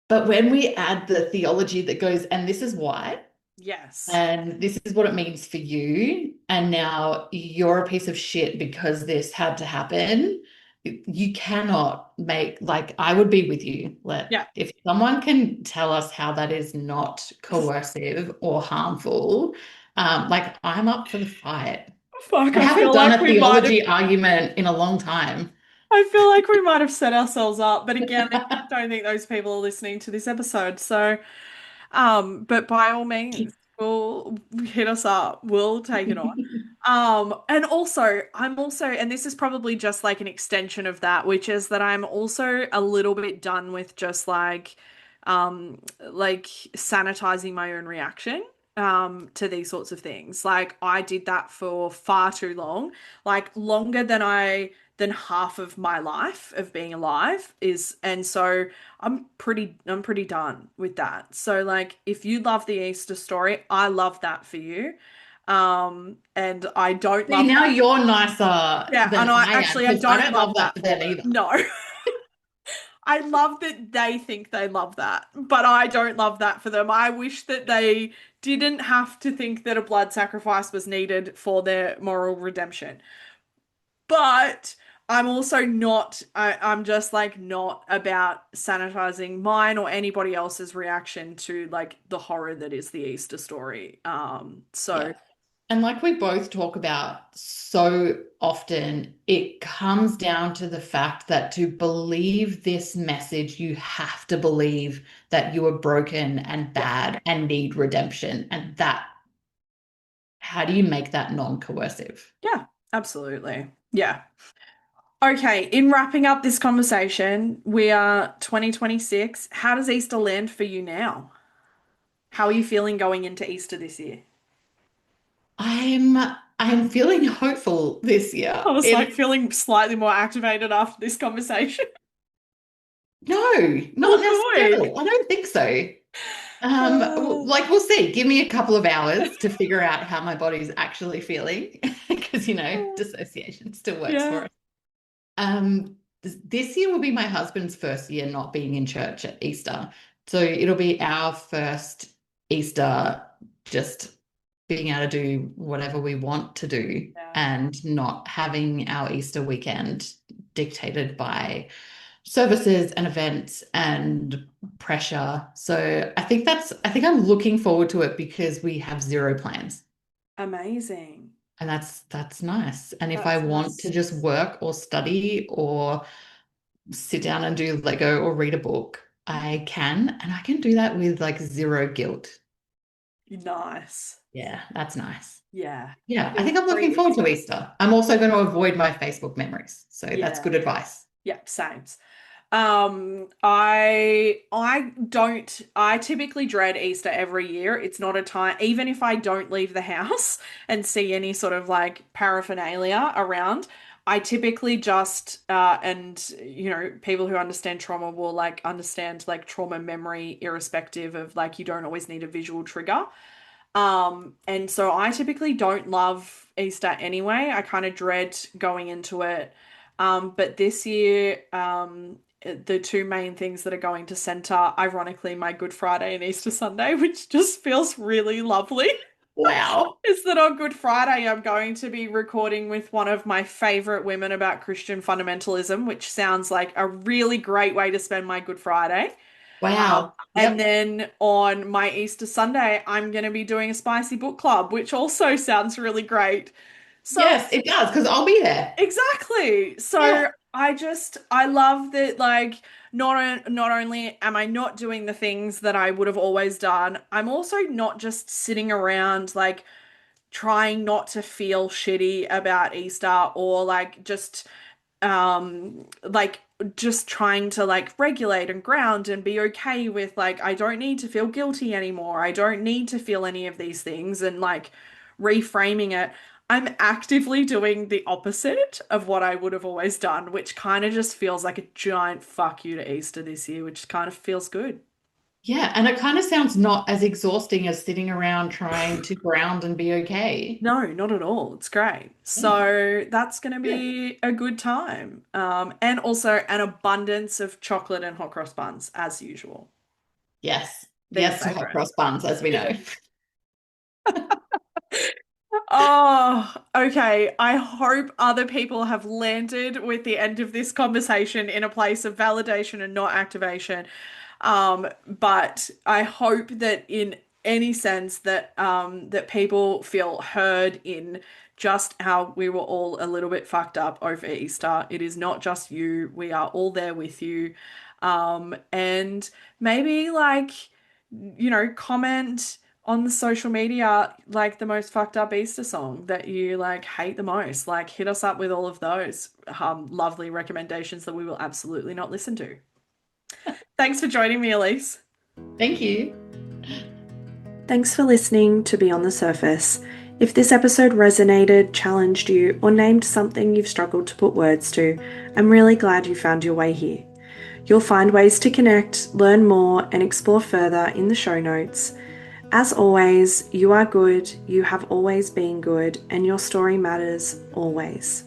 Speaker 2: But when we add the theology that goes, and this is why,
Speaker 1: yes,
Speaker 2: and this is what it means for you, and now you're a piece of shit because this had to happen, you cannot make, like, I would be with you. Let
Speaker 1: yeah.
Speaker 2: if someone can tell us how that is not coercive or harmful, like I'm up for the fight.
Speaker 1: Fuck,
Speaker 2: I
Speaker 1: I
Speaker 2: haven't
Speaker 1: feel
Speaker 2: done
Speaker 1: like
Speaker 2: a
Speaker 1: we might have
Speaker 2: theology argument in a long time.
Speaker 1: I feel like we might have set ourselves up, but again, I don't think those people are listening to this episode. So, but by all means, we'll hit us up. We'll take it on. And also, and this is probably just like an extension of that, which is that I'm also a little bit done with just like sanitizing my own reaction, to these sorts of things. Like I did that for far too long, like longer than half of my life of being alive is, and so I'm pretty done with that. So like if you love the Easter story, I love that for you. And I don't
Speaker 2: See,
Speaker 1: love
Speaker 2: now
Speaker 1: that.
Speaker 2: you're nicer
Speaker 1: Yeah,
Speaker 2: than
Speaker 1: and I
Speaker 2: I am
Speaker 1: actually I
Speaker 2: because I
Speaker 1: don't
Speaker 2: don't
Speaker 1: love
Speaker 2: love that
Speaker 1: that
Speaker 2: for
Speaker 1: for
Speaker 2: them
Speaker 1: them.
Speaker 2: either.
Speaker 1: No. I love that they think they love that, but I don't love that for them. I wish that they didn't have to think that a blood sacrifice was needed for their moral redemption. But I'm also not, I'm just like not about sanitizing mine or anybody else's reaction to like the horror that is the Easter story. So
Speaker 2: Yeah. And like we both talk about so often, it comes down to the fact that to believe this message, you have to believe that you are broken and
Speaker 1: yeah,
Speaker 2: bad and need redemption. And that, how do you make that non-coercive?
Speaker 1: yeah, absolutely. Yeah. Okay, in wrapping up this conversation, we are 2026. How does Easter land for you now? How are you feeling going into Easter this year?
Speaker 2: I'm I'm feeling hopeful this year.
Speaker 1: I was like
Speaker 2: It's
Speaker 1: feeling slightly more activated after this conversation.
Speaker 2: no, not
Speaker 1: Oh, good.
Speaker 2: necessarily. I don't think so. Like we'll see. Give me a couple of hours to figure out how my body's actually feeling because dissociation still works
Speaker 1: Yeah,
Speaker 2: for us. This year will be my husband's first year not being in church at Easter. So it'll be our first Easter just being able to do whatever we want to do
Speaker 1: yeah,
Speaker 2: and not having our Easter weekend dictated by services and events and pressure. So I think I'm looking forward to it because we have zero plans.
Speaker 1: amazing.
Speaker 2: And that's nice. And if I
Speaker 1: That's
Speaker 2: want to
Speaker 1: nice.
Speaker 2: just work or study or sit down and do Lego or read a book, I can. And I can do that with like zero guilt.
Speaker 1: Nice.
Speaker 2: Yeah, that's nice.
Speaker 1: Yeah.
Speaker 2: Yeah, I think I'm looking
Speaker 1: Guilt-free
Speaker 2: forward to
Speaker 1: Easter.
Speaker 2: Easter. I'm also going to avoid my Facebook memories. So that's
Speaker 1: Yeah.
Speaker 2: good advice.
Speaker 1: Yeah, same. I typically dread Easter every year. It's not a time, even if I don't leave the house and see any sort of like paraphernalia around, I typically just and people who understand trauma will like understand like trauma memory irrespective of like you don't always need a visual trigger. And so I typically don't love Easter anyway. I kind of dread going into it. But this year, the two main things that are going to center, ironically, my Good Friday and Easter Sunday, which just feels really lovely,
Speaker 2: Wow.
Speaker 1: is that on Good Friday, I'm going to be recording with one of my favorite women about Christian fundamentalism, which sounds like a really great way to spend my Good Friday.
Speaker 2: Wow.
Speaker 1: And
Speaker 2: Yep.
Speaker 1: then on my Easter Sunday, I'm going to be doing a spicy book club, which also sounds really great. So,
Speaker 2: Yes, it does because I'll be there.
Speaker 1: exactly.
Speaker 2: Yeah.
Speaker 1: So, I love that, like, not only am I not doing the things that I would have always done, I'm also not just sitting around, like, trying not to feel shitty about Easter or, like, like just trying to like regulate and ground and be okay with like I don't need to feel guilty anymore. I don't need to feel any of these things and like reframing it. I'm actively doing the opposite of what I would have always done, which kind of just feels like a giant fuck you to Easter this year, which kind of feels good.
Speaker 2: Yeah, and it kind of sounds not as exhausting as sitting around trying to ground and be okay.
Speaker 1: No, not at all. It's great.
Speaker 2: Yeah.
Speaker 1: So that's going to
Speaker 2: Good.
Speaker 1: be a good time. And also an abundance of chocolate and hot cross buns, as usual.
Speaker 2: Yes.
Speaker 1: They're your
Speaker 2: Yes to hot
Speaker 1: favorite.
Speaker 2: cross buns, as we know.
Speaker 1: Oh, okay. I hope other people have landed with the end of this conversation in a place of validation and not activation. But I hope that in any sense that people feel heard in just how we were all a little bit fucked up over Easter. It is not just you. We are all there with you. And maybe like, comment on the social media like the most fucked up Easter song that you like hate the most. Like hit us up with all of those lovely recommendations that we will absolutely not listen to. Thanks for joining me, Elise.
Speaker 2: Thank you.
Speaker 1: Thanks for listening to Be on the Surface. If this episode resonated, challenged you, or named something you've struggled to put words to, I'm really glad you found your way here. You'll find ways to connect, learn more, and explore further in the show notes. As always, you are good, you have always been good, and your story matters always.